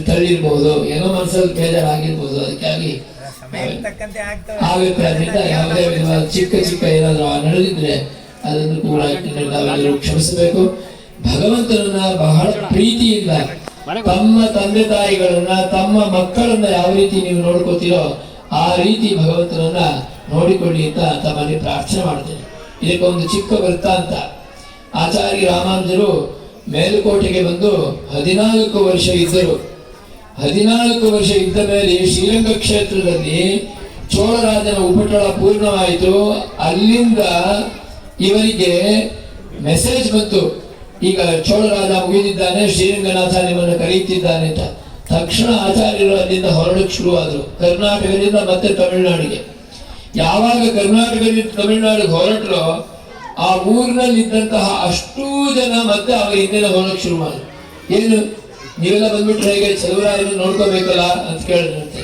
ತಳ್ಳಿರ್ಬಹುದು, ಏನೋ ಮನಸ್ಸಲ್ಲಿ ಬೇಜಾರಾಗಿರ್ಬೋದು. ಅದಕ್ಕಾಗಿ ಆಗುತ್ತೆ. ಅದರಿಂದ ಯಾವುದೇ ವಿಧವಾದ ಚಿಕ್ಕ ಏನಾದರೂ ನಡೆದಿದ್ರೆ ಅದನ್ನು ಕೂಡ ನಾವೆಲ್ಲರೂ ಕ್ಷಮಿಸಬೇಕು. ಭಗವಂತನನ್ನ ಬಹಳ ಪ್ರೀತಿಯಿಂದ ತಮ್ಮ ತಂದೆ ತಾಯಿಗಳನ್ನ, ತಮ್ಮ ಮಕ್ಕಳನ್ನ ಯಾವ ರೀತಿ ನೀವು ನೋಡ್ಕೋತೀರೋ ಆ ರೀತಿ ಭಗವಂತನನ್ನ ನೋಡಿಕೊಳ್ಳಿ ಅಂತ ತಮ್ಮಲ್ಲಿ ಪ್ರಾರ್ಥನೆ ಮಾಡ್ತೇನೆ. ಇದಕ್ಕೆ ಒಂದು ಚಿಕ್ಕ ವೃತ್ತಾಂತ. ಆಚಾರ್ಯ ರಾಮಾನುಜರು ಮೇಲುಕೋಟೆಗೆ ಬಂದು 14 ವರ್ಷ ಇದ್ದರು. 14 ವರ್ಷ ಇದ್ದ ಮೇಲೆ ಶ್ರೀರಂಗ ಕ್ಷೇತ್ರದಲ್ಲಿ ಚೋಳರಾಜನ ಉಪಟಳ ಪೂರ್ಣವಾಯಿತು. ಅಲ್ಲಿಂದ ಇವರಿಗೆ ಮೆಸೇಜ್ ಬಂತು, ಈಗ ಚೋಳರಾಜ ಮುಗಿದಿದ್ದಾನೆ, ಶ್ರೀರಂಗನಾಥ ನಿಮ್ಮನ್ನು ಕರೆಯುತ್ತಿದ್ದಾನೆ ಅಂತ. ತಕ್ಷಣ ಆಚಾರ್ಯರು ಅಲ್ಲಿಂದ ಹೊರಡಕ್ಕೆ ಶುರುವಾದರು. ಕರ್ನಾಟಕದಿಂದ ಮತ್ತೆ ತಮಿಳುನಾಡಿಗೆ. ಯಾವಾಗ ಕರ್ನಾಟಕದಿಂದ ತಮಿಳುನಾಡಿಗೆ ಹೊರಟರು, ಆ ಊರಿನಲ್ಲಿದ್ದಂತಹ ಅಷ್ಟೂ ಜನ ಮತ್ತೆ ಅವರ ಹಿಂದಿನ ಹೊರಡಕ್ಕೆ ಶುರು ಮಾಡಿದ್ರು. ಏನು ನೀವೆಲ್ಲ ಬಂದ್ಬಿಟ್ರೆ ಹೇಗೆ, ಚಲುವರಾಯನ ನೋಡ್ಕೋಬೇಕಲ್ಲ ಅಂತ ಕೇಳಿದ್ರಂತೆ.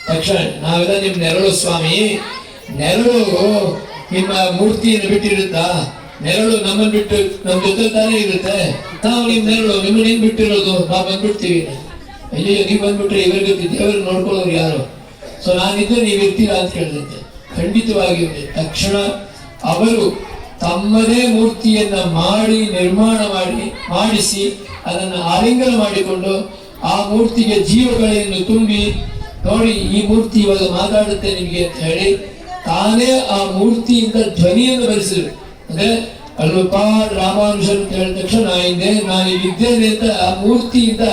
ತಕ್ಷಣ ನಾವೆಲ್ಲ ನಿಮ್ ನೆರಳು ಸ್ವಾಮಿ, ನೆರಳು ನಿಮ್ಮ ಮೂರ್ತಿಯನ್ನು ಬಿಟ್ಟಿರುತ್ತಾ? ನೆರಳು ನಮ್ಮನ್ನು ಬಿಟ್ಟು ನಮ್ಮ ಜೊತೆ ತಾನೇ ಇರುತ್ತೆ. ನಾವು ನಿಮ್ ನೆರಳು ನಿಮ್ಮನ್ನೇನ್ ಬಿಟ್ಟಿರೋದು, ನಾವು ಬಂದ್ಬಿಡ್ತೀವಿ. ಅಯ್ಯೋ ನೀವು ಬಂದ್ಬಿಟ್ರೆ ಇವರಿಗೆ ದೇವರು ನೋಡ್ಕೊಳ್ಳೋರು ಯಾರು, ಸೊ ನಾನಿದ್ರೆ ನೀವು ಇರ್ತೀರಾ ಅಂತ ಕೇಳಿದಂತೆ. ಖಂಡಿತವಾಗಿ ತಕ್ಷಣ ಅವರು ತಮ್ಮದೇ ಮೂರ್ತಿಯನ್ನ ಮಾಡಿ ನಿರ್ಮಾಣ ಮಾಡಿಸಿ ಅದನ್ನು ಆಲಿಂಗನ ಮಾಡಿಕೊಂಡು ಆ ಮೂರ್ತಿಗೆ ಜೀವಗಳನ್ನು ತುಂಬಿ, ನೋಡಿ ಈ ಮೂರ್ತಿ ಇವಾಗ ಮಾತಾಡುತ್ತೆ ನಿಮಗೆ ಅಂತ ಹೇಳಿ ತಾನೇ ಆ ಮೂರ್ತಿಯಿಂದ ಧ್ವನಿಯನ್ನು ಬರೆಸಿದ್ರು. ಅಂದ್ರೆ ಅಲ್ವಪ್ಪ ರಾಮಾನುಜನ್ ಅಂತ ಹೇಳಿದ ತಕ್ಷಣ ನಾನು ಇಲ್ಲಿದ್ದೇನೆ ಅಂತ ಆ ಮೂರ್ತಿಯಿಂದ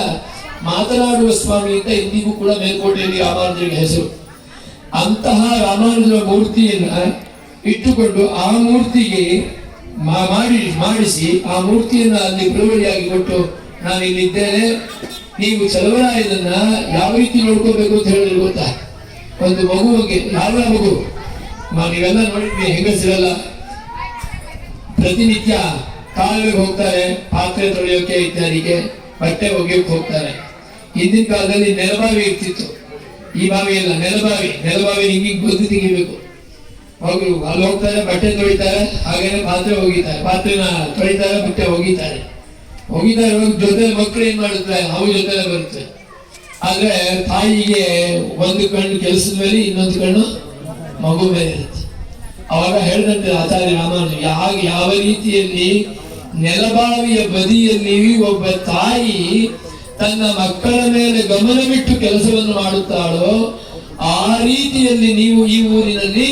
ಮಾತನಾಡುವ ಸ್ವಾಮಿ ಅಂತ ಇಂದಿಗೂ ಕೂಡ ಮೇಲ್ಕೋಟೆಯಲ್ಲಿ ರಾಮಾನುಜರಿಗೆ ಹೆಸರು. ಅಂತಹ ರಾಮಾನುಜರ ಮೂರ್ತಿಯನ್ನ ಇಟ್ಟುಕೊಂಡು ಆ ಮೂರ್ತಿಗೆ ಮಾಡಿಸಿ ಆ ಮೂರ್ತಿಯನ್ನ ಅಲ್ಲಿ ಬಿಡುಗಡೆಯಾಗಿ ಕೊಟ್ಟು, ನಾನು ಇಲ್ಲಿದ್ದೇನೆ, ನೀವು ಚಲವರಾಯದನ್ನ ಯಾವ ರೀತಿ ನೋಡ್ಕೋಬೇಕು ಅಂತ ಹೇಳಿದ್ರೆ ಗೊತ್ತಾ? ಒಂದು ಮಗುವಿಗೆ, ಯಾವ ಮಗು ನೀವೆಲ್ಲ ನೋಡಿದ್ವಿ, ಹೆಂಗಸಿರಲ್ಲ ಪ್ರತಿನಿತ್ಯ ಕಾಲುವೆಗೆ ಹೋಗ್ತಾರೆ, ಪಾತ್ರೆ ತೊಳೆಯೋಕೆ ಇತ್ಯಾದಿಗೆ, ಬಟ್ಟೆ ಒಗೆಯೋಕೆ ಹೋಗ್ತಾರೆ. ಹಿಂದಿನ ಕಾಲದಲ್ಲಿ ನೆಲಬಾವಿ ಇರ್ತಿತ್ತು, ಈ ಬಾವಿ ಇಲ್ಲ, ನೆಲಬಾವಿ ಹಿಂಗೆ ಗೊತ್ತು ತೆಗಿಬೇಕು. ಮಗು ಅಲ್ಲಿ ಹೋಗ್ತಾರೆ, ಬಟ್ಟೆ ತೊಳಿತಾರೆ, ಹಾಗೇನೆ ಪಾತ್ರೆ ಒಗಿತಾರೆ, ಪಾತ್ರೆನ ತೊಳಿತಾರೆ, ಬಟ್ಟೆ ಒಗಿತಾರೆ. ಜೊತೆ ಮಕ್ಕಳು ಏನ್ ಮಾಡುತ್ತಾರೆ, ಅವು ಜೊತೆ ಬರುತ್ತೆ. ಆದ್ರೆ ತಾಯಿಗೆ ಒಂದು ಕಣ್ಣು ಕೆಲಸದ ಮೇಲೆ, ಇನ್ನೊಂದು ಕಣ್ಣು ಮಗು ಮೇಲೆ ಇರುತ್ತೆ. ಅವಾಗ ಹೇಳಿದಂತೆ ಆಚಾರ್ಯ ರಾಮಾನುಜ, ಯಾವ ರೀತಿಯಲ್ಲಿ ನೆಲಬಾವಿಯ ಬದಿಯಲ್ಲಿ ಒಬ್ಬ ತಾಯಿ ತನ್ನ ಮಕ್ಕಳ ಮೇಲೆ ಗಮನವಿಟ್ಟು ಕೆಲಸವನ್ನು ಮಾಡುತ್ತಾಳೋ ಆ ರೀತಿಯಲ್ಲಿ ನೀವು ಈ ಊರಿನಲ್ಲಿ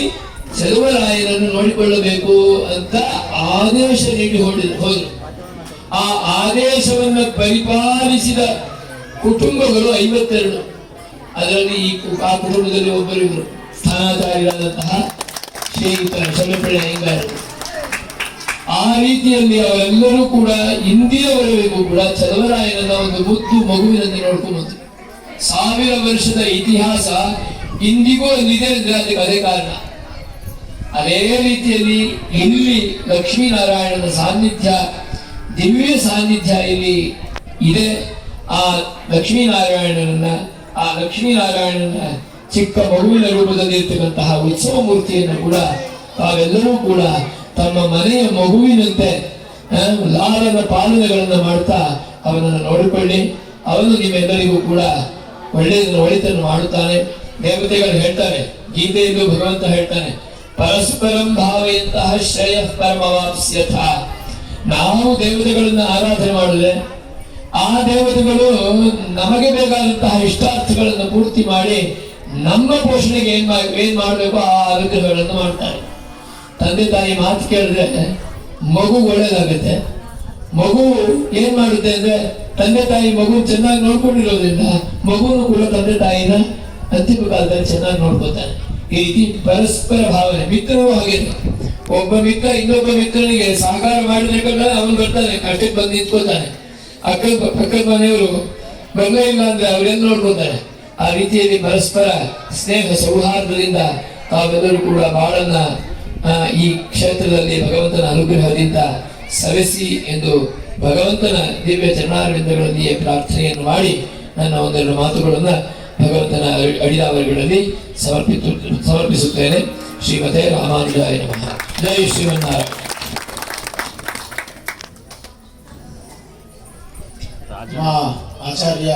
ಚಲುವರಾಯರನ್ನು ನೋಡಿಕೊಳ್ಳಬೇಕು ಅಂತ ಆದೇಶ ನೀಡಿ ಹೋದರು. ಆ ಆದೇಶವನ್ನು ಪರಿಪಾಲಿಸಿದ ಕುಟುಂಬಗಳು 52. ಅದರಲ್ಲಿ ಆ ಕುಟುಂಬದಲ್ಲಿ ಒಬ್ಬರಿದ್ರು ಸ್ಥಾನಾಚಾರ್ಯರಾದಂತಹ ಶ್ರೀಯುತ ಶಮಪಿಳ್ಳ ಅಯ್ಯಂಗಾರರು. ಆ ರೀತಿಯಲ್ಲಿ ಅವರೆಲ್ಲರೂ ಕೂಡ ಇಂದಿನವರೆಗೂ ಕೂಡ ಚಲವರಾಯನನ್ನ ಒಂದು ಮುದ್ದು ಮಗುವಿನಂತೆ ನೋಡ್ಕೊಂಡು 1000 ವರ್ಷದ ಇತಿಹಾಸ ಇಂದಿಗೂ ಅಲ್ಲಿದೆ ಅಂದ್ರೆ ಅದಕ್ಕೆ ಅದೇ ಕಾರಣ. ಅದೇ ರೀತಿಯಲ್ಲಿ ಇಲ್ಲಿ ಲಕ್ಷ್ಮೀನಾರಾಯಣನ ಸಾನ್ನಿಧ್ಯ, ದಿವ್ಯ ಸಾನ್ನಿಧ್ಯ ಇಲ್ಲಿ ಇದೆ. ಆ ಲಕ್ಷ್ಮೀನಾರಾಯಣನ ಚಿಕ್ಕ ಮಗುವಿನ ರೂಪದಲ್ಲಿ ಇರ್ತಕ್ಕಂತಹ ಉತ್ಸವ ಮೂರ್ತಿಯನ್ನು ಕೂಡ ತಾವೆಲ್ಲರೂ ಕೂಡ ತಮ್ಮ ಮನೆಯ ಮಗುವಿನಂತೆ ಲಾಲನ ಪಾಲನೆಗಳನ್ನು ಮಾಡ್ತಾ ಅವನನ್ನು ನೋಡಿಕೊಳ್ಳಿ. ಅವನು ನಿಮ್ಮೆಲ್ಲರಿಗೂ ಕೂಡ ಒಳಿತನ್ನು ಮಾಡುತ್ತಾನೆ. ದೇವತೆಗಳು ಹೇಳ್ತಾರೆ, ಗೀತೆಯಲ್ಲೂ ಭಗವಂತ ಹೇಳ್ತಾನೆ, ಪರಸ್ಪರಂ ಭಾವೆಯಂತಹ ಶ್ರೇಯ ಪರಮವಾಪ್ಸ್ಯಥ. ನಾವು ದೇವತೆಗಳನ್ನ ಆರಾಧನೆ ಮಾಡಿದ್ರೆ ಆ ದೇವತೆಗಳು ನಮಗೆ ಬೇಕಾದಂತಹ ಇಷ್ಟಾರ್ಥಗಳನ್ನು ಪೂರ್ತಿ ಮಾಡಿ ನಮ್ಮ ಪೋಷಣೆಗೆ ಏನ್ ಮಾಡಬೇಕು ಆ ಅನುಗ್ರಹಗಳನ್ನು ಮಾಡ್ತಾರೆ. ತಂದೆ ತಾಯಿ ಮಾತು ಕೇಳಿದ್ರೆ ಮಗು ಒಳ್ಳೇದಾಗುತ್ತೆ. ಮಗು ಏನ್ ಮಾಡುತ್ತೆ ಅಂದ್ರೆ ತಂದೆ ತಾಯಿ ಮಗು ಚೆನ್ನಾಗಿ ನೋಡ್ಕೊಂಡಿರೋದ್ರಿಂದ ಮಗುನು ಕೂಡ ತಂದೆ ತಾಯಿನ ಅಂತಿಮ ಕಾಲದಲ್ಲಿ ಚೆನ್ನಾಗಿ ನೋಡ್ಕೋತಾನೆ. ಈ ರೀತಿ ಪರಸ್ಪರ ಭಾವನೆ. ಮಿತ್ರರು ಹಾಗೆ, ಒಬ್ಬ ಮಿತ್ರ ಇನ್ನೊಬ್ಬ ಮಿತ್ರನಿಗೆ ಸಹಕಾರ ಮಾಡಿದ್ರೆ ಅವನು ಬರ್ತಾನೆ, ಕಷ್ಟಕ್ಕೆ ಬಂದು ನಿಂತ್ಕೋತಾನೆ. ಪಕ್ಕದ ಮನೆಯವರು ಬರಲೇ ಇಲ್ಲ ಅಂದ್ರೆ ಅವ್ರೇನ್ ನೋಡ್ಕೋತಾರೆ. ಆ ರೀತಿಯಲ್ಲಿ ಪರಸ್ಪರ ಸ್ನೇಹ ಸೌಹಾರ್ದದಿಂದ ತಾವೆಲ್ಲರೂ ಕೂಡ ಬಾಳನ್ನ ಈ ಕ್ಷೇತ್ರದಲ್ಲಿ ಭಗವಂತನ ಅನುಗ್ರಹದಿಂದ ಸವೆಸಿ ಎಂದು ಭಗವಂತನ ದಿವ್ಯ ಚರಣಾರವಿಂದಗಳಲ್ಲಿಯೇ ಪ್ರಾರ್ಥನೆಯನ್ನು ಮಾಡಿ ನನ್ನ ಒಂದೆರಡು ಮಾತುಗಳನ್ನ ಭಗವಂತನ ಅಡಿದಾವರಿಗಳಲ್ಲಿ ಸಮರ್ಪಿಸುತ್ತೇನೆ. ಶ್ರೀಮತೆ ರಾಮಾನುಜಾಯ ನಮಃ. ಜೈ ಶ್ರೀಮನ್ನಾರಾಯಣ. ಆಚಾರ್ಯ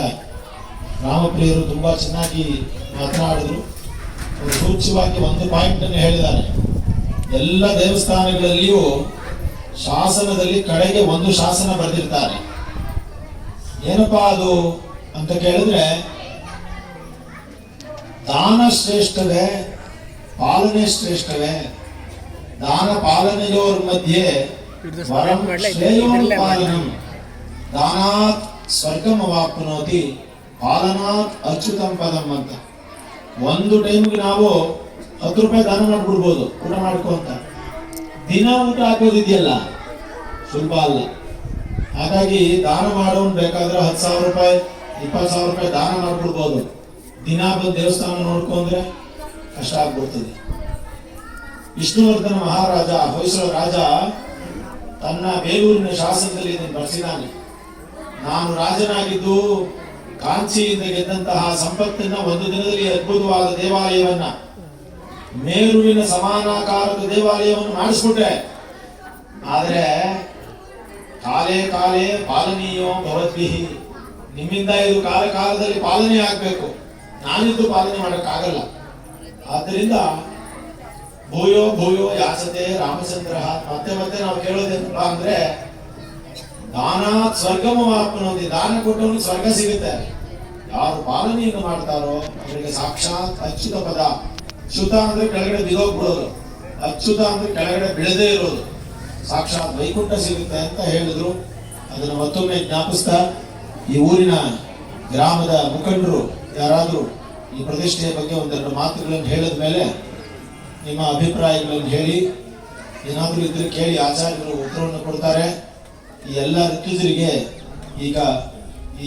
ರಾಮಪ್ರಿಯರು ತುಂಬಾ ಚೆನ್ನಾಗಿ ಮಾತನಾಡಿದ್ರು. ಸೂಕ್ಷ್ಮವಾಗಿ ಒಂದು ಪಾಯಿಂಟ್ ಅನ್ನು ಹೇಳಿದ್ದಾರೆ. ಎಲ್ಲ ದೇವಸ್ಥಾನಗಳಲ್ಲಿಯೂ ಶಾಸನದಲ್ಲಿ ಕಡೆಗೆ ಒಂದು ಶಾಸನ ಬರೆದಿರ್ತಾರೆ. ಏನಪ್ಪಾ ಅದು ಅಂತ ಕೇಳಿದ್ರೆ, ದಾನ ಶ್ರೇಷ್ಠವೇ, ಪಾಲನೆ ಶ್ರೇಷ್ಠವೇ, ದಾನ ಪಾಲನೆಯೋರ್ ಮಧ್ಯೆ ವರಂ ಶ್ರೇಯೋಪಾಲನಂ, ದಾನಾತ್ ಸ್ವರ್ಗಮವಾಪ್ನೋತಿ ಪಾಲನಾತ್ ಅಚ್ಯುತಂ ಪದಂ ಅಂತ. ಒಂದು ಟೈಮ್ಗೆ ನಾವು 10 ರೂಪಾಯಿ ದಾನ ಮಾಡ್ಬಿಡ್ಬೋದು ಊಟ ಮಾಡ್ಕೊಂತ. ದಿನ ಊಟ ಹಾಕೋದಿದೆಯಲ್ಲ ಸುಲಭ ಅಲ್ಲ. ಹಾಗಾಗಿ ದಾನ ಮಾಡೋನ್ ಬೇಕಾದ್ರೆ 10,000 ರೂಪಾಯಿ 20,000 ರೂಪಾಯಿ ದಾನ ಮಾಡ್ಬಿಡ್ಬೋದು. ದಿನ ಬಂದು ದೇವಸ್ಥಾನ ನೋಡ್ಕೊಂಡ್ರೆ ಕಷ್ಟ ಆಗ್ಬಿಡ್ತದೆ. ವಿಷ್ಣುವರ್ಧನ ಮಹಾರಾಜ, ಹೊಯ್ಸಳ ರಾಜ, ತನ್ನ ಬೇಲೂರಿನ ಶಾಸನದಲ್ಲಿ ಇದನ್ನು ಬರೆಸಿದ್ದಾನೆ. ನಾನು ರಾಜನಾಗಿದ್ದು ಕಾಂಚಿಯಿಂದ ಗೆದ್ದಂತಹ ಸಂಪತ್ತನ್ನ ಒಂದು ದಿನದಲ್ಲಿ ಅದ್ಭುತವಾದ ದೇವಾಲಯವನ್ನ, ಮೇರುವಿನ ಸಮಾನಾಕಾರದ ದೇವಾಲಯವನ್ನು ಮಾಡಿಸ್ಬಿಟ್ಟೆ. ಆದರೆ ಕಾಲೇ ಕಾಲೇ ಪಾಲನೀಯೋ ಭವದ್ಭಿಹಿ, ನಿಮ್ಮಿಂದ ಇದು ಕಾಲ ಕಾಲದಲ್ಲಿ ಪಾಲನೆ ಆಗ್ಬೇಕು, ನಾನಿದ್ದು ಪಾಲನೆ ಮಾಡೋಕ್ಕಾಗಲ್ಲ. ಆದ್ದರಿಂದ ಭೂಯೋ ಭೂಯೋ ಯಾಚತೆ ರಾಮಚಂದ್ರ. ಮತ್ತೆ ಮತ್ತೆ ನಾವು ಕೇಳೋದೇನಪ್ಪ ಅಂದ್ರೆ, ದಾನಾತ್ ಸ್ವರ್ಗಮವಾಪ್ನೋತಿ, ದಾನ ಕೊಟ್ಟವನು ಸ್ವರ್ಗ ಸಿಗುತ್ತೆ. ಯಾರು ಪಾಲನೆಯನ್ನು ಮಾಡ್ತಾರೋ ಅವರಿಗೆ ಸಾಕ್ಷಾತ್ ಅಚ್ಯುತ ಪದ. ಚ್ಯುತ ಅಂದ್ರೆ ಕೆಳಗಡೆ ಬಿದೋಗ್ಬಿಡೋದು, ಅಚ್ಯುತ ಅಂದ್ರೆ ಕೆಳಗಡೆ ಬಿಡದೇ ಇರೋದು, ಸಾಕ್ಷಾತ್ ವೈಕುಂಠ ಸಿಗುತ್ತೆ ಅಂತ ಹೇಳಿದ್ರು. ಅದನ್ನು ಮತ್ತೊಮ್ಮೆ ಜ್ಞಾಪಿಸ್ತಾ, ಈ ಊರಿನ ಗ್ರಾಮದ ಮುಖಂಡರು ಯಾರಾದರೂ ಈ ಪ್ರತಿಷ್ಠೆಯ ಬಗ್ಗೆ ಒಂದೆರಡು ಮಾತುಗಳನ್ನು ಹೇಳಿದ ಮೇಲೆ ನಿಮ್ಮ ಅಭಿಪ್ರಾಯಗಳನ್ನು ಹೇಳಿ, ಏನಾದರೂ ಇದ್ರೆ ಕೇಳಿ, ಆಚಾರ್ಯರು ಉತ್ತರವನ್ನು ಕೊಡ್ತಾರೆ. ಈ ಎಲ್ಲ ಋತುಜರಿಗೆ ಈಗ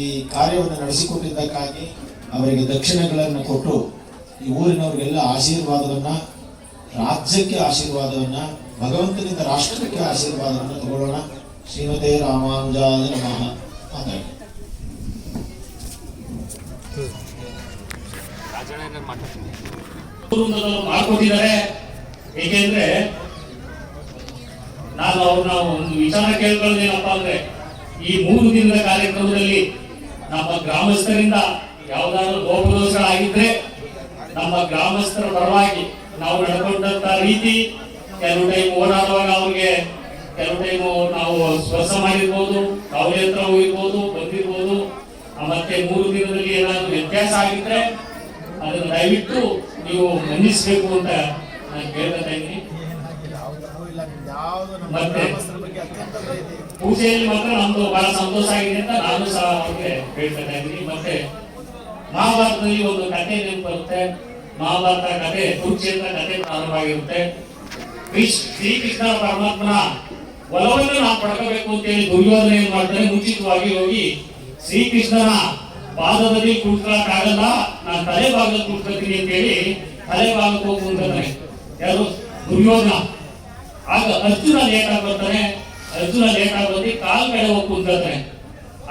ಈ ಕಾರ್ಯವನ್ನು ನಡೆಸಿಕೊಟ್ಟಿದ್ದಕ್ಕಾಗಿ ಅವರಿಗೆ ದಕ್ಷಿಣೆಗಳನ್ನು ಕೊಟ್ಟು ಈ ಊರಿನವರಿಗೆಲ್ಲ ಆಶೀರ್ವಾದವನ್ನ, ರಾಜ್ಯಕ್ಕೆ ಆಶೀರ್ವಾದವನ್ನ, ಭಗವಂತನಿಂದ ರಾಷ್ಟ್ರಕ್ಕೆ ಆಶೀರ್ವಾದವನ್ನು ತಗೊಳ್ಳೋಣ. ಶ್ರೀಮತೆ ರಾಮಾನುಜಾಯ ನಮಃ. ಮಾತಾಡಿ. ಮಾಡ್ಕೊಟ್ಟಿದ್ದಾರೆ. ಏಕೆಂದ್ರೆ ನಾನು ಅವ್ರನ್ನ ಒಂದು ವಿಚಾರ ಕೇಳ್ಕೊಳ್ಳೋದೇನಪ್ಪ ಅಂದ್ರೆ, ಈ 3 ದಿನದ ಕಾರ್ಯಕ್ರಮದಲ್ಲಿ ನಮ್ಮ ಗ್ರಾಮಸ್ಥರಿಂದ ಯಾವ್ದಾದ್ರು ಲೋಪದೋಷಗಳಾಗಿದ್ರೆ ನಮ್ಮ ಗ್ರಾಮಸ್ಥರ ಪರವಾಗಿ ನಾವು ನಡ್ಕೊಂಡಂತ ರೀತಿ, ಕೆಲವು ಟೈಮ್ ಓಡಾಡುವಾಗ ಅವ್ರಿಗೆ ಕೆಲವು ಟೈಮು ನಾವು ಸ್ಪರ್ಶ ಮಾಡಿರ್ಬೋದು, ಕಾವಲಿ ಹತ್ರ ಹೋಗಿರ್ಬೋದು, ಬಂದಿರ್ಬೋದು. ಮತ್ತೆ 3 ದಿನದಲ್ಲಿ ಏನಾದ್ರು ವ್ಯತ್ಯಾಸ ಆಗಿದ್ರೆ ಅದನ್ನು ದಯವಿಟ್ಟು ನೀವು ಮನ್ನಿಸ್ಬೇಕು ಅಂತ ನಾನು ಕೇಳ್ತಾ ಇದ್ದೀನಿ. ಮತ್ತೆ ಪೂಜೆಯಲ್ಲಿ ಮಾತ್ರ ನಮ್ದು ಬಹಳ ಸಂತೋಷ ಆಗಿದೆ ಅಂತ ನಾನು ಸಹ ಅವ್ರಿಗೆ ಹೇಳ್ತಾ ಇದ್ದೀನಿ. ಮತ್ತೆ ಮಹಾಭಾರತದಲ್ಲಿ ಒಂದು ಕಥೆ ನೆನಪು ಬರುತ್ತೆ. ಮಹಾಭಾರತ ಕಥೆ, ಕುರುಕ್ಷೇತ್ರ ಕಥೆ ಪ್ರಾರಂಭ ಆಗಿರುತ್ತೆ. ಶ್ರೀಕೃಷ್ಣ ಪರಮಾತ್ಮನ ಒಲವನ್ನು ನಾವು ಪಡ್ಕೋಬೇಕು ಅಂತೇಳಿ ದುರ್ಯೋಧನ ಏನ್ ಮಾಡ್ತಾರೆ, ಮುಂಚಿತವಾಗಿ ಹೋಗಿ ಶ್ರೀಕೃಷ್ಣನ ಪಾದದಲ್ಲಿ ಕುಳಿತಕ್ಕಾಗಲ್ಲ, ನಾನು ತಲೆ ಭಾಗದಲ್ಲಿ ಕುಳಿತೀನಿ ಅಂತೇಳಿ ತಲೆ ಭಾಗಕ್ಕೆ ಹೋಗು ಅಂತಾನೆ ಯಾರು, ದುರ್ಯೋಧನ. ಆಗ ಅರ್ಜುನ ಲೇಟ್ ಆಗಿ ಬರ್ತಾನೆ. ಅರ್ಜುನ ಲೇಟ್ ಆಗಿ ಬಂದು ಕಾಲ್ ಕಡೆ ಹೋಗಿ ಕುಂತಾನೆ.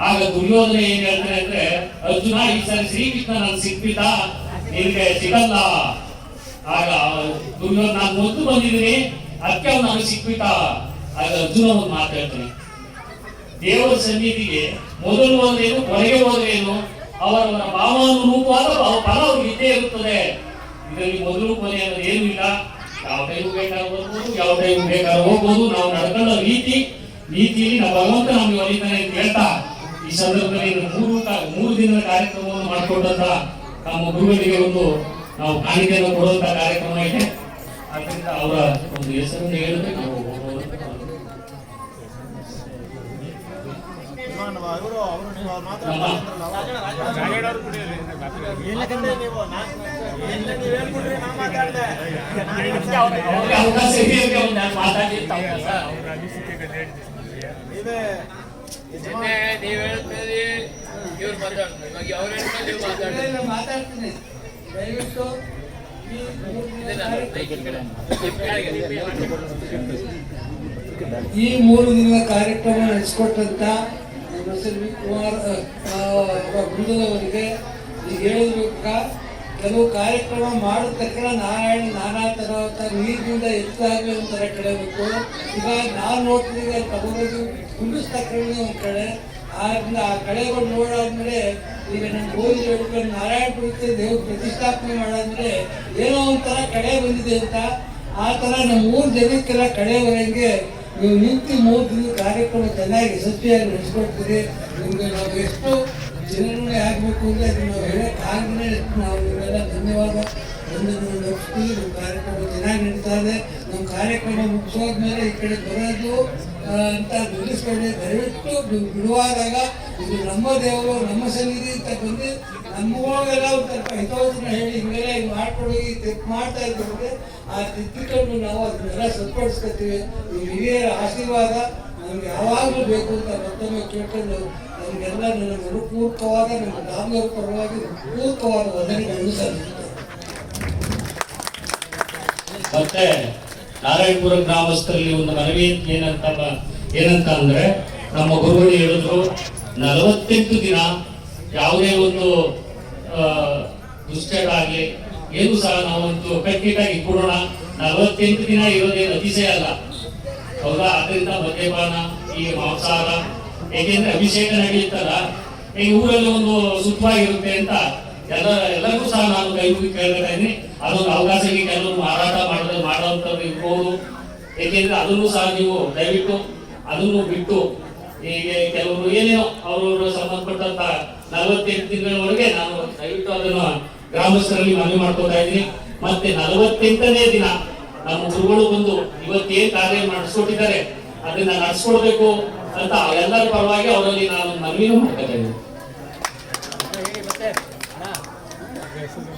ಆಗ ದುರ್ಯೋಧನ ಏನ್ ಹೇಳ್ತಾನೆ ಅಂದ್ರೆ, ಅರ್ಜುನ ಈ ಸರಿ ಶ್ರೀಕೃಷ್ಣ ನನ್ ಸಿಕ್ಬಿಟ್ಟ, ನಿನ್ಗೆ ಸಿಗಲ್ಲ. ಆಗ ದುರ್ಯೋಧನ, ನಾನು ಮೊದಲು ಬಂದಿದ್ದೀನಿ, ಅದಕ್ಕೆ ಅವ್ನು ನನಗೆ ಸಿಕ್ಬಿಟ್ಟ. ಆಗ ಅರ್ಜುನ ಒಂದು ಮಾತು ಹೇಳ್ತಾನೆ, ದೇವರ ಸನ್ನಿಧಿಗೆ ಮೊದಲು ಹೋದ್ರೇನು, ಹೊರಗೆ ಹೋದ್ರೇನು, ಅವರವರ ಭಾವಾನುರೂಪವಾದ ಫಲ ಅವ್ರಿಗೆ ಇದ್ದೇ ಇರುತ್ತದೆ. ಇದರಲ್ಲಿ ಮೊದಲು ಕೊನೆ ಅನ್ನೋದು ಏನೂ ಇಲ್ಲ. ಯಾವ ಟೈಮ್ ಬೇಕಾದ್ರೂ ಬರ್ಬೋದು, ಯಾವ ಟೈಮ್ ಬೇಕಾದ್ರೂ ಹೋಗ್ಬೋದು. ನಾವು ನಡ್ಕೊಂಡ ನೀತಿಯಲ್ಲಿ ನಾವು ಭಗವಂತ ನಮ್ಗೆ ಒಲಿತಾನೆ ಅಂತ ಹೇಳ್ತಾ, ಈ ಸಂದರ್ಭದಲ್ಲಿ 3 ದಿನದ ಕಾರ್ಯಕ್ರಮವನ್ನು ಮಾಡಿಕೊಂಡಂತ ನಮ್ಮ ಗುರುಗಳಿಗೆ ಒಂದು ನಾವು ಕಾಣಿಕೆಯನ್ನು ಕೊಡುವಂತ ಕಾರ್ಯಕ್ರಮ ಇದೆ. ಅದರಿಂದ ಅವರ ಒಂದು ಹೆಸರನ್ನು ಹೇಳಿದ್ರೆ ನಾವು ಅವಕಾಶ ಇದೆ. ಮಾತಾಡ್ತೀನಿ ದಯವಿಟ್ಟು. ಈ 3 ದಿನದ ಕಾರ್ಯಕ್ರಮ ನಡೆಸಿಕೊಟ್ಟಂತ ಕುಮಾರ್ ಬೃಂದದವರಿಗೆ ಈಗ ಹೇಳಬೇಕಾ, ಕೆಲವು ಕಾರ್ಯಕ್ರಮ ಮಾಡಿದ ತಕ್ಷಣ ನಾರಾಯಣ ನಾನಾ ತರ ನೀರಿನಿಂದ ಹೆಚ್ಚಾಗಿ ಒಂಥರ ಕಳೆಯಬೇಕು. ಈಗ ನಾವು ನೋಡ್ತಿದ್ದೀವಿ, ತಗೊಂಡೋಗಿ ಕುಂಡಿಸ್ತಾ ಕಳೆದ ಒಂದು ಕಡೆ, ಆದ್ರಿಂದ ಆ ಕಳೆಗಳು ನೋಡಾದ್ಮೇಲೆ ಈಗ ನಮ್ಮ ಗೋಧಿ ಹೇಳ್ಕೊಂಡು ನಾರಾಯಣ ಪುರಕ್ಕೆ ದೇವ್ರ ಪ್ರತಿಷ್ಠಾಪನೆ ಮಾಡಾದ್ಮೇಲೆ ಏನೋ ಒಂಥರ ಕಳೆ ಬಂದಿದೆ ಅಂತ, ಆ ಥರ ನಮ್ಮ 3 ಜನಕ್ಕೆಲ್ಲ ಕಳೆ ಬರೋಂಗೆ ನೀವು ನಿಂತು 3 ದಿನದ ಕಾರ್ಯಕ್ರಮ ಚೆನ್ನಾಗಿ ಯಶಸ್ವಿಯಾಗಿ ನಡೆಸ್ಕೊಡ್ತೀರಿ. ನಿಮಗೆ ನಾವು ಎಷ್ಟು ಜನರನ್ನೇ ಆಗಬೇಕು ಅಂದರೆ ಅದು ನಾವು ಹೇಳೋಕ್ಕಾಗದೇ ನಾವು ನಿಮ್ಮೆಲ್ಲ ಧನ್ಯವಾದ ನಡೆಸ್ತೀವಿ. ನಮ್ಮ ಕಾರ್ಯಕ್ರಮ ಚೆನ್ನಾಗಿ ನಡೀತಾ ಇದೆ. ನಮ್ಮ ಕಾರ್ಯಕ್ರಮ ಮುಗಿಸೋದ್ಮೇಲೆ ಈ ಕಡೆ ಬರೋದು ಅಂತ ನಿಲ್ಲಿಸ್ಕೊಂಡೆ. ದಯವಿಟ್ಟು ನೀವು ಬಿಡುವಾದಾಗ ಇದು ನಮ್ಮ ದೇವರು, ನಮ್ಮ ಸನ್ನಿಧಿ ಅಂತ ಬಂದು ನಮ್ಮಗಳಿಗೆಲ್ಲ ಒಂದು ಸ್ವಲ್ಪ ಹಿತವಚನ ಹೇಳಿ ಹಿಂಗೆಲ್ಲ ಹಿಂಗೆ ಮಾಡ್ಕೊಡೋಗಿ ತೆಪ್ಪು ಮಾಡ್ತಾ ಇದ್ದರೆ ಆ ತಿದ್ದುಕೊಂಡು ನಾವು ಅದನ್ನೆಲ್ಲ ಸರಿಪಡಿಸ್ಕೊತೀವಿ. ಈ ಹಿರಿಯರ ಆಶೀರ್ವಾದ ನಮ್ಗೆ ಯಾವಾಗಲೂ ಬೇಕು ಅಂತ ಮತ್ತೊಮ್ಮೆ ಕೇಳ್ಕೊಂಡು ನಮಗೆಲ್ಲ ನನ್ನ ಮನಪೂರ್ವಕವಾದ ನಮ್ಮ ದಾಮರ ಪರವಾಗಿ ಪೂರ್ವಕವಾದ ವಂದನೆಗಳನ್ನು ಸಲ್ಲಿಸುತ್ತೇವೆ. ಮತ್ತೆ ನಾರಾಯಣಪುರ ಗ್ರಾಮಸ್ಥರಲ್ಲಿ ಒಂದು ಮನವಿ ಏನಂತ ಅಂದ್ರೆ, ನಮ್ಮ ಗುರುಗಳು ಹೇಳಿದ್ರು 48 ದಿನ ಯಾವುದೇ ಒಂದು ದುಶ್ಚಟ ಆಗ್ಲಿ ಏನು ಸಹ ನಾವೊಂದು ಕಟ್ಟಿಟ್ಟಾಗಿ ಕೊಡೋಣ. 48 ದಿನ ಇರೋದೇನು ಅತಿಶಯ ಅಲ್ಲ, ಹೌದಾ? ಅದರಿಂದ ಮದ್ಯಪಾನ, ಈ ಮಾಂಸಾಹಾರ, ಏಕೆಂದ್ರೆ ಅಭಿಷೇಕ ನಡೆಯುತ್ತಲ್ಲ, ಈ ಊರಲ್ಲಿ ಒಂದು ಸುಖವಾಗಿರುತ್ತೆ ಅಂತ ಎಲ್ಲರಿಗೂ ಸಹ ನಾನು ಕೈ ಮುಗಿ ಕೇಳ್ತಾ ಇದ್ದೀನಿ. ಅದೊಂದು ಅವಕಾಶಕ್ಕೆ ಕೆಲವರು ಮಾರಾಟ ಮಾಡೋಂಥದ್ದು ಇರ್ಬೋದು. ಏಕೆಂದ್ರೆ ಅದನ್ನು ಸಹ ನೀವು ದಯವಿಟ್ಟು ಅದನ್ನು ಬಿಟ್ಟು ಹೀಗೆ ಕೆಲವರು ಏನೇನೋ ಅವರು ಸಂಬಂಧಪಟ್ಟಂತ 48 ತಿಂಗಳವರೆಗೆ ನಾನು ದಯವಿಟ್ಟು ಅದನ್ನು ಗ್ರಾಮಸ್ಥರಲ್ಲಿ ಮನವಿ ಮಾಡ್ಕೊತಾ ಇದ್ದೀನಿ. ಮತ್ತೆ 48ನೇ ದಿನ ನಮ್ಮ ಗುರುಗಳು ಬಂದು ಇವತ್ತೇನ್ ಕಾರ್ಯ ನಡೆಸ್ಕೊಟ್ಟಿದ್ದಾರೆ ಅದನ್ನ ನಡೆಸ್ಕೊಡ್ಬೇಕು ಅಂತ ಎಲ್ಲರ ಪರವಾಗಿ ಅವರಲ್ಲಿ ನಾನು ಮನವಿನೂ ಮಾಡ್ತಾ ಇದ್ದೀನಿ.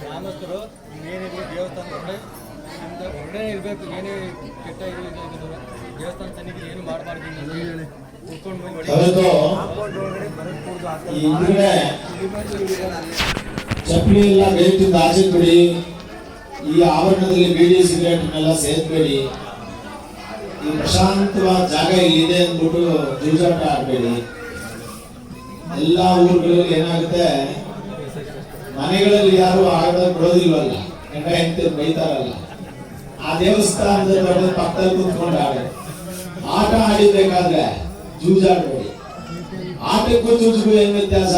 ಗ್ರಾಮಸ್ಥರು ಏನಿದ್ರು ದೇವಸ್ಥಾನ ಹೊರಗಡೆ ಇರಬೇಕು. ಏನೇ ಕೆಟ್ಟ ದೇವಸ್ಥಾನ ಸನ್ನಿಧಿ ಏನು ಮಾಡಬಾರ್ದು. ಚಪ್ಪಲಿ ಎಲ್ಲ ಗೇಟಿಂದ ಆಚೆ ಬಿಡಿ. ಈ ಆವರಣದಲ್ಲಿ ಬೀಡಿ ಸಿಗರೇಟ್ನೆಲ್ಲ ಸೇರ್ಬೇಡಿ. ಈ ಪ್ರಶಾಂತವಾದ ಜಾಗ ಇಲ್ಲಿದೆ ಅಂದ್ಬಿಟ್ಟು ಜೂಜಾಟ ಆಡಬೇಡಿ. ಎಲ್ಲಾ ಊರುಗಳಲ್ಲಿ ಏನಾಗುತ್ತೆ, ಮನೆಗಳಲ್ಲಿ ಯಾರು ಆಟ ಬಿಡೋದಿಲ್ವಲ್ಲ, ಗಂಡ ಹೆಂಡತಿ ಬೈತಾರಲ್ಲ, ಆ ದೇವಸ್ಥಾನದ ಪಕ್ಕದಲ್ಲಿ ಕೂತ್ಕೊಂಡು ಆಟ ಆಡಿಬೇಕಾದ್ರೆ ಜೂಜಾಡಬೇಡಿ. ಆಟಕ್ಕೂ ಜೂಜಿಗೂ ಏನ್ ವ್ಯತ್ಯಾಸ?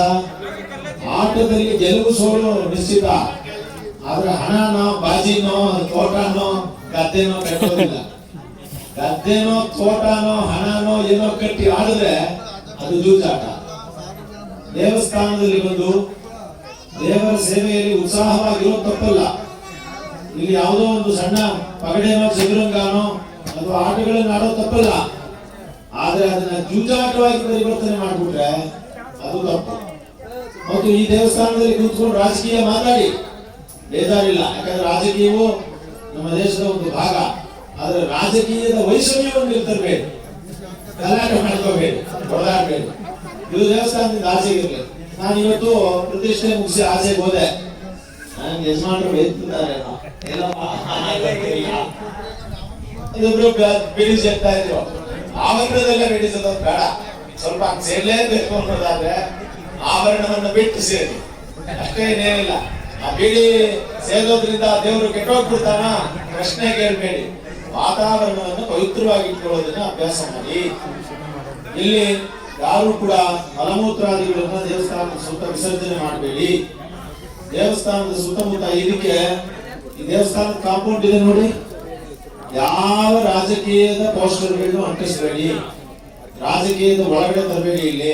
ಆಟದಲ್ಲಿ ಗೆಲುವು ಸೋಲು ನಿಶ್ಚಿತ, ಆದ್ರೆ ಹಣನೋ ಬಾಜಿನೋ ತೋಟನೋ ಗದ್ದೆನೋ ಕಟ್ಟೋದಿಲ್ಲ. ಗದ್ದೆನೋ ತೋಟನೋ ಹಣನೋ ಏನೋ ಕಟ್ಟಿ ಆಡಿದ್ರೆ ಅದು ಜೂಜಾಟ. ದೇವಸ್ಥಾನದಲ್ಲಿ ಬಂದು ದೇವರ ಸೇವೆಯಲ್ಲಿ ಉತ್ಸಾಹವಾಗಿರೋ ತಪ್ಪಲ್ಲ. ಇಲ್ಲಿ ಯಾವುದೋ ಒಂದು ಸಣ್ಣ ಪಗಡೆನೋ ಚದುರಂಗನೋ ಅಥವಾ ಆಟಗಳನ್ನು ಆಡೋ ತಪ್ಪಲ್ಲ. ಆದ್ರೆ ಅದನ್ನ ಜೂಜಾಟವಾಗಿ ಪರಿವರ್ತನೆ ಮಾಡ್ಬಿಟ್ರೆ ಅದು ತಪ್ಪು. ಮತ್ತು ಈ ದೇವಸ್ಥಾನದಲ್ಲಿ ಕೂತ್ಕೊಂಡು ರಾಜಕೀಯ ಮಾತಾಡಿ ಬೇಜಾರಿಲ್ಲ, ಯಾಕಂದ್ರೆ ರಾಜಕೀಯವು ನಮ್ಮ ದೇಶದ ಒಂದು ಭಾಗ. ಆದ್ರೆ ರಾಜಕೀಯದ ವೈಷಮ್ಯವನ್ನು ಇರ್ತರ್ಬೇಡಿ, ಗಲಾಟೆ ಮಾಡ್ಕೋಬೇಡಿ, ಹೊಡೆದಾಡಬೇಡಿ. ಇದು ದೇವಸ್ಥಾನದಿಂದ ಆಚೆಗಿರ್ಲಿ. ನಾನು ಇವತ್ತು ಪ್ರತಿಷ್ಠೆ ಮುಗಿಸಿ ಆಚೆಗೆ ಹೋದೆ. ನನಗೆ ಯಜಮಾನರು ಬೇಯ್ತಿದ್ದಾರೆ, ಇದೊಬ್ರು ಬಿಡಿ ಸೇರ್ತಾ ಇದ್ರು. ಆವರಣದಲ್ಲೇ ಬಿಡಿಸೋದು ಬೇಡ, ಸ್ವಲ್ಪ ಸೇರ್ಲೇಬೇಕು ಅನ್ನೋದಾದ್ರೆ ಆವರಣವನ್ನು ಬಿಟ್ಟು ಸೇರಿ ಅಷ್ಟೇ, ಏನೇನಿಲ್ಲ. ಆ ಬಿಡಿ ಸೇರೋದ್ರಿಂದ ದೇವರು ಕೆಟ್ಟೋಗ್ಬಿಡ್ತಾನ ಪ್ರಶ್ನೆ ಕೇಳಬೇಡಿ. ವಾತಾವರಣವನ್ನು ಪವಿತ್ರವಾಗಿ ಇಟ್ಕೊಳ್ಳೋದನ್ನ ಅಭ್ಯಾಸ ಮಾಡಿ. ಇಲ್ಲಿ ಯಾರು ಕೂಡ ಮಲಮೂತ್ರಾದಿಗಳನ್ನ ದೇವಸ್ಥಾನದ ಸುತ್ತ ವಿಸರ್ಜನೆ ಮಾಡಬೇಡಿ. ದೇವಸ್ಥಾನದ ಸುತ್ತಮುತ್ತ ಇದಕ್ಕೆ ಈ ದೇವಸ್ಥಾನದ ಕಾಂಪೌಂಡ್ ಇದೆ ನೋಡಿ, ಯಾವ ರಾಜಕೀಯದ ಪೋಸ್ಟರ್ಗಳನ್ನು ಅಂಟಿಸಬೇಡಿ, ರಾಜಕೀಯದ ಒಳಗಡೆ ತರಬೇಡಿ. ಇಲ್ಲಿ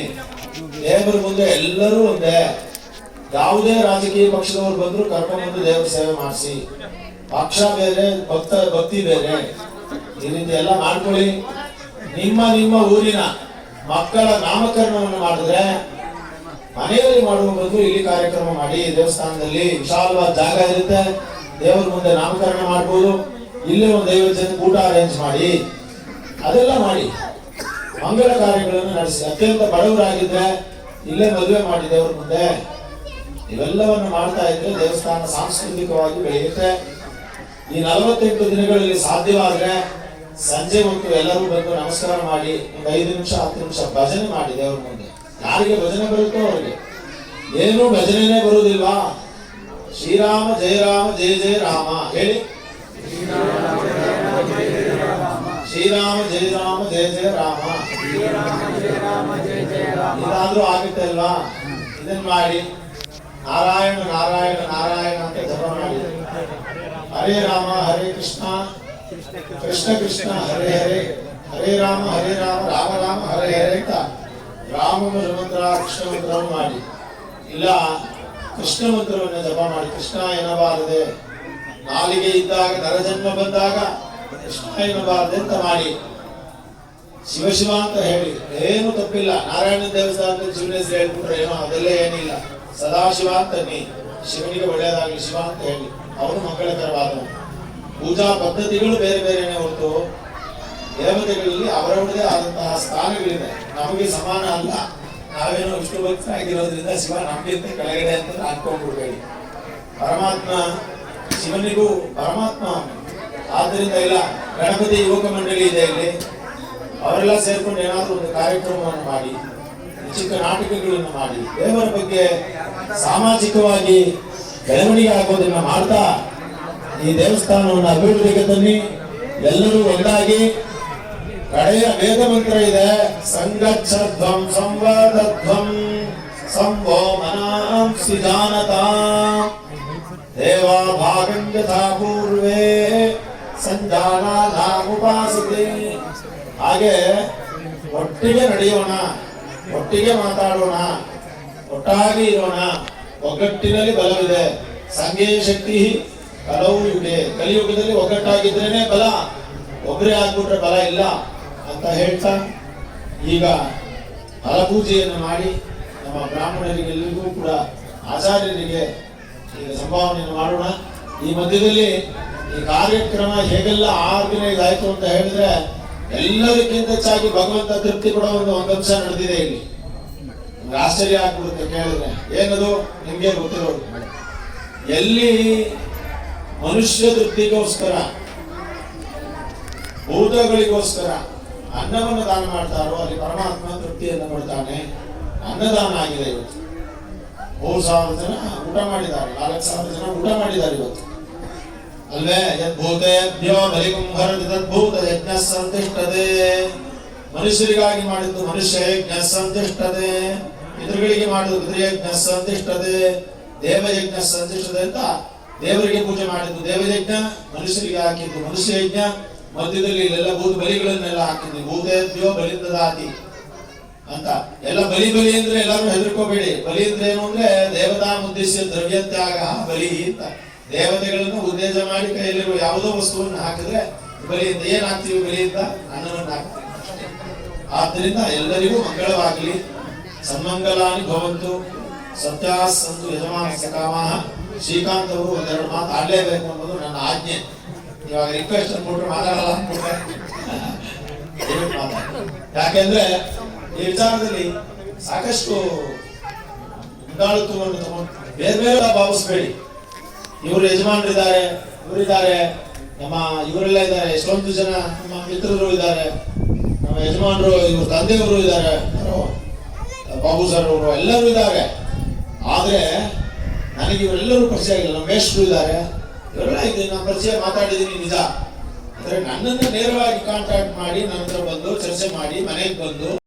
ದೇವರ ಮುಂದೆ ಎಲ್ಲರೂ ಒಂದೇ. ಯಾವುದೇ ರಾಜಕೀಯ ಪಕ್ಷದವರು ಬಂದ್ರು ಕರ್ಕೊಂಡ್ಬಂದು ದೇವರ ಸೇವೆ ಮಾಡಿಸಿ. ಪಕ್ಷ ಬೇರೆ, ಭಕ್ತಿ ಬೇರೆ, ಈ ರೀತಿ ಎಲ್ಲ ಮಾಡ್ಕೊಳ್ಳಿ. ನಿಮ್ಮ ಊರಿನ ಮಕ್ಕಳ ನಾಮಕರಣವನ್ನು ಮಾಡಿದ್ರೆ ಮನೆಯಲ್ಲಿ ಮಾಡುವ ಬದಲು ಇಲ್ಲಿ ಕಾರ್ಯಕ್ರಮ ಮಾಡಿ. ದೇವಸ್ಥಾನದಲ್ಲಿ ವಿಶಾಲವಾದ ಜಾಗ ಇರುತ್ತೆ, ದೇವರ ಮುಂದೆ ನಾಮಕರಣ ಮಾಡ್ಬೋದು. ಇಲ್ಲೇ ಒಂದು 50 ಜನ ಊಟ ಅರೇಂಜ್ ಮಾಡಿ, ಅದೆಲ್ಲ ಮಾಡಿ ಮಂಗಳ ಕಾರ್ಯಗಳನ್ನು ನಡೆಸಿ. ಅತ್ಯಂತ ಬಡವರಾಗಿದ್ರೆ ಇಲ್ಲೇ ಮದುವೆ ಮಾಡಿ ದೇವರ ಮುಂದೆ. ಇವೆಲ್ಲವನ್ನು ಮಾಡ್ತಾ ಇದ್ರೆ ದೇವಸ್ಥಾನ ಸಾಂಸ್ಕೃತಿಕವಾಗಿ ಬೆಳೆಯುತ್ತೆ. ಈ 48 ದಿನಗಳಲ್ಲಿ ಸಾಧ್ಯವಾದ್ರೆ ಸಂಜೆ ಹೊತ್ತು ಎಲ್ಲರೂ ಬಂದು ನಮಸ್ಕಾರ ಮಾಡಿ ಒಂದು 5 ನಿಮಿಷ 10 ನಿಮಿಷ ಭಜನೆ ಮಾಡಿ ದೇವರ ಮುಂದೆ. ಯಾರಿಗೆ ಭಜನೆ ಬರುತ್ತೋ ಅವರಿಗೆ. ಏನು ಭಜನೆನೇ ಬರುವುದಿಲ್ವಾ? ಶ್ರೀರಾಮ ಜಯ ರಾಮ ಜಯ ಜಯ ರಾಮ ಹೇಳಿ. ಶ್ರೀರಾಮ ಜಯ ರಾಮ ಜಯ ಜಯ ರಾಮ ಇದಾದ್ರೂ ಆಗುತ್ತೆ ಅಲ್ವಾ? ಇದನ್ನ ಮಾಡಿ. ನಾರಾಯಣ ನಾರಾಯಣ ನಾರಾಯಣ ಅಂತ ಜಪ ಮಾಡಿ. ಹರೇ ರಾಮ ಹರೇ ಕೃಷ್ಣ ಕೃಷ್ಣ ಕೃಷ್ಣ ಹರೇ ಹರೇ, ಹರೇ ರಾಮ ರಾಮ ರಾಮ ಹರೇ ಹರೇ ಅಂತ ರಾಮ ಮಂತ್ರ ಕೃಷ್ಣ ಮಂತ್ರವನ್ನು ಮಾಡಿ. ಇಲ್ಲ ಕೃಷ್ಣ ಮಂತ್ರವನ್ನು ಜಪ ಮಾಡಿ. ಕೃಷ್ಣ ಎನ್ನಬಾರದೆ, ನಾಲಿಗೆ ಇದ್ದಾಗ ನರಜನ್ಮ ಬಂದಾಗ ಕೃಷ್ಣ ಎನ್ನಬಾರದೆ ಅಂತ ಮಾಡಿ. ಶಿವ ಅಂತ ಹೇಳಿ, ಏನು ತಪ್ಪಿಲ್ಲ. ನಾರಾಯಣ ದೇವಸ್ಥಾನದಲ್ಲಿ ಶಿವನ ಹೆಸರು ಹೇಳ್ಬಿಟ್ರೆ ಏನೋ ಅದೆಲ್ಲ ಏನಿಲ್ಲ. ಸದಾಶಿವ ಅಂತ ನೀ ಶಿವನಿಗೆ ಒಳ್ಳೆಯದಾಗಲಿ ಶಿವ ಅಂತ ಹೇಳಿ, ಅವನು ಮಂಗಳಕರವಾದವು. ಪೂಜಾ ಪದ್ಧತಿಗಳು ಬೇರೆ ಬೇರೆನೆ ಹೊರತು ದೇವತೆಗಳಲ್ಲಿ ಅವರವರದೇ ಆದಂತಹ ಸ್ಥಾನಗಳಿದೆ. ನಮಗೆ ಸಮಾನ ಅಲ್ಲ. ನಾವೇನೋ ವಿಷ್ಣು ಭಕ್ತರಾಗಿರೋದ್ರಿಂದ ಶಿವ ನಮ್ಗಿಂತ ಕೆಳಗಡೆ ಅಂತ ಅನ್ಕೊಂಡ್ಬಿಡ್ಬೇಡಿ. ಪರಮಾತ್ಮ ಶಿವನಿಗೂ ಪರಮಾತ್ಮ. ಆದ್ದರಿಂದ ಇಲ್ಲ, ಗಣಪತಿ ಯುವಕ ಮಂಡಳಿ ಇದೆ ಇಲ್ಲಿ, ಅವರೆಲ್ಲ ಸೇರ್ಕೊಂಡು ಏನಾದ್ರೂ ಒಂದು ಕಾರ್ಯಕ್ರಮವನ್ನು ಮಾಡಿ, ಚಿಕ್ಕ ನಾಟಕಗಳನ್ನು ಮಾಡಿ, ದೇವರ ಬಗ್ಗೆ ಸಾಮಾಜಿಕವಾಗಿ ಬೆಳವಣಿಗೆ ಆಗೋದನ್ನ ಮಾಡ್ತಾ ಈ ದೇವಸ್ಥಾನವನ್ನು ಅಭಿವೃದ್ಧಿಗೆ ತನ್ನಿ. ಎಲ್ಲರೂ ಒಂದಾಗಿ. ಕಡೆಯ ವೇದ ಮಂತ್ರ ಇದೆ, ಸಂಗಚ್ಛಧ್ವಂ ಸಂವಾದಧ್ವಂ ಸಂಭೋ ಮನಾಂಸಿ ಜಾನತಾ ದೇವಾ ಭಾಗಂ ಯಥಾ ಪೂರ್ವೇ ಸಂಜಾನಾನಾಮುಪಾಸತೆ. ಹಾಗೆ ಒಟ್ಟಿಗೆ ನಡೆಯೋಣ, ಒಟ್ಟಿಗೆ ಮಾತಾಡೋಣ, ಒಟ್ಟಾಗಿ ಇರೋಣ. ಒಗ್ಗಟ್ಟಿನಲ್ಲಿ ಬಲವಿದೆ. ಸಂಘೇ ಶಕ್ತಿ ಕಲವು ಯುಗೆ. ಕಲಿಯುಗದಲ್ಲಿ ಒಗ್ಗಟ್ಟಾಗಿದ್ರೇನೆ ಬಲ, ಒಬ್ಬರೇ ಆಗ್ಬಿಟ್ರೆ ಬಲ ಇಲ್ಲ ಅಂತ ಹೇಳ್ತಾ ಈಗ ಫಲಪೂಜೆಯನ್ನು ಮಾಡಿ ನಮ್ಮ ಬ್ರಾಹ್ಮಣರಿಗೆಲ್ಲರಿಗೂ ಕೂಡ ಆಚಾರ್ಯರಿಗೆ ಈಗ ಸಂಭಾವನೆಯನ್ನು ಮಾಡೋಣ. ಈ ಮಧ್ಯದಲ್ಲಿ ಈ ಕಾರ್ಯಕ್ರಮ ಹೇಗೆಲ್ಲ ಆರ್ಗನೈಸ್ ಆಯ್ತು ಅಂತ ಹೇಳಿದ್ರೆ ಎಲ್ಲದಕ್ಕಿಂತ ಹೆಚ್ಚಾಗಿ ಭಗವಂತ ತೃಪ್ತಿ ಕೊಡೋ ಒಂದು ಅಂಶ ನಡೆದಿದೆ ಇಲ್ಲಿ. ನಿಮ್ಗೆ ಆಶ್ಚರ್ಯ ಆಗ್ಬಿಡುತ್ತೆ ಕೇಳಿದ್ರೆ. ಏನದು ನಿಮ್ಗೆ ಗೊತ್ತಿರೋದು. ಎಲ್ಲಿ ಮನುಷ್ಯ ತೃಪ್ತಿಗೋಸ್ಕರ, ಭೂತಗಳಿಗೋಸ್ಕರ ಅನ್ನವನ್ನು ದಾನ ಮಾಡ್ತಾರೋ ಅಲ್ಲಿ ಪರಮಾತ್ಮ ತೃಪ್ತಿಯನ್ನು ಕೊಡ್ತಾನೆ. ಅನ್ನದಾನ ಆಗಿದೆ ಇವತ್ತು. 3,000 ಜನ ಊಟ ಮಾಡಿದ್ದಾರೆ, 4,000 ಜನ ಊಟ ಮಾಡಿದ್ದಾರೆ ಇವತ್ತು ಅಲ್ವೇ. ಯದ್ಭೂತೇಭ್ಯೋ ಬಲಿಕುಂಭರತಿ ತದ್ಭೂತ ಯಜ್ಞ ಸಂತಿಷ್ಠತೆ. ಮನುಷ್ಯರಿಗಾಗಿ ಮಾಡಿದ್ದು ಮನುಷ್ಯ ಯಜ್ಞ ಸಂತಿಷ್ಠತೆ, ಪಿತೃಗಳಿಗೆ ಮಾಡಿದ್ದು ಪಿತೃಯಜ್ಞ ಸಂತಿಷ್ಠತೆ, ದೇವಯಜ್ಞ ಸಂತಿಷ್ಠತೆ ಅಂತ ದೇವರಿಗೆ ಪೂಜೆ ಮಾಡಿದ್ದು ದೇವಯಜ್ಞ, ಮನುಷ್ಯರಿಗೆ ಹಾಕಿದ್ದು ಮನುಷ್ಯ ಯಜ್ಞ, ಮಧ್ಯದಲ್ಲಿ ಇಲ್ಲೆಲ್ಲ ಭೂತ ಬಲಿಗಳನ್ನೆಲ್ಲ ಹಾಕಿದ್ವಿ. ಭೂತೇಭ್ಯೋ ಬಲಿಂದದಾತಿ ಅಂತ ಎಲ್ಲ ಬಲಿ ಬಲಿ ಅಂದ್ರೆ ಎಲ್ಲರೂ ಹೆದರ್ಕೋಬೇಡಿ. ಬಲಿ ಅಂದ್ರೆ ಏನು ಅಂದ್ರೆ ದೇವತಾ ಉದ್ದೇಶ ದ್ರವ್ಯತ್ಯಾಗ ಬಲಿ ಅಂತ. ದೇವತೆಗಳನ್ನು ಉದ್ದೇಶ ಮಾಡಿ ಕೈಯಲ್ಲಿರುವ ಯಾವುದೋ ವಸ್ತುವನ್ನು ಹಾಕಿದ್ರೆ ಬಲಿ ಅಂತ. ಏನ್ ಹಾಕ್ತೀವಿ ಬಲಿ ಅಂತ? ಅನ್ನವನ್ನು ಹಾಕ್ತೀವಿ. ಆದ್ದರಿಂದ ಎಲ್ಲರಿಗೂ ಮಂಗಳವಾಗಲಿ. ಸನ್ಮಂಗಲಾನಿ ಭವಂತು. ಸತ್ಯಾಸಂತು ಯಜಮಾನ ಸಕಾಮಃ. ಶ್ರೀಕಾಂತ್ ಅವರು ಒಂದೆರಡು ಮಾತು ಆಡಲೇಬೇಕು ಅನ್ನೋದು ನನ್ನ ಆಜ್ಞೆ. ಇವಾಗ ರಿಕ್ವೆಸ್ಟ್ ಅಂದ್ಬಿಟ್ರೆ ಮಾತಾಡಲ್ಲ ಅಂದ್ಬಿಟ್ರೆ ಯಾಕೆಂದ್ರೆ ಈ ವಿಚಾರದಲ್ಲಿ ಸಾಕಷ್ಟು ಮುಂದಾಳುತ್ವವನ್ನು ತಗೊಂಡು ಬೇರೆ ಬೇರೆ ಭಾವಿಸ್ಬೇಡಿ. ಇವರು ಯಜಮಾನರಿದ್ದಾರೆ, ಇವರಿದ್ದಾರೆ, ನಮ್ಮ ಇವರೆಲ್ಲ ಇದ್ದಾರೆ, ಎಷ್ಟೊಂದು ಜನ ನಮ್ಮ ಮಿತ್ರರು ಇದ್ದಾರೆ, ನಮ್ಮ ಯಜಮಾನರು, ಇವ್ರ ತಂದೆಯವರು ಇದ್ದಾರೆ, ಬಾಬು ಸರ್ ಅವರು ಎಲ್ಲರೂ ಇದ್ದಾರೆ. ಆದ್ರೆ ನನಗೆ ಇವರೆಲ್ಲರೂ ಪರಿಚಯ ಆಗಿಲ್ಲ. ನಮ್ಮ ಮೇಷ್ಟ್ರು ಇದ್ದಾರೆ, ಇವರೆಲ್ಲ ಇದ್ದೀನಿ, ನಾನು ಪರಿಚಯ ಮಾತಾಡಿದ್ದೀನಿ ನಿಜ. ಅಂದ್ರೆ ನನ್ನನ್ನು ನೇರವಾಗಿ ಕಾಂಟ್ಯಾಕ್ಟ್ ಮಾಡಿ ನನ್ನ ಹತ್ರ ಬಂದು ಚರ್ಚೆ ಮಾಡಿ ಮನೆಗೆ ಬಂದು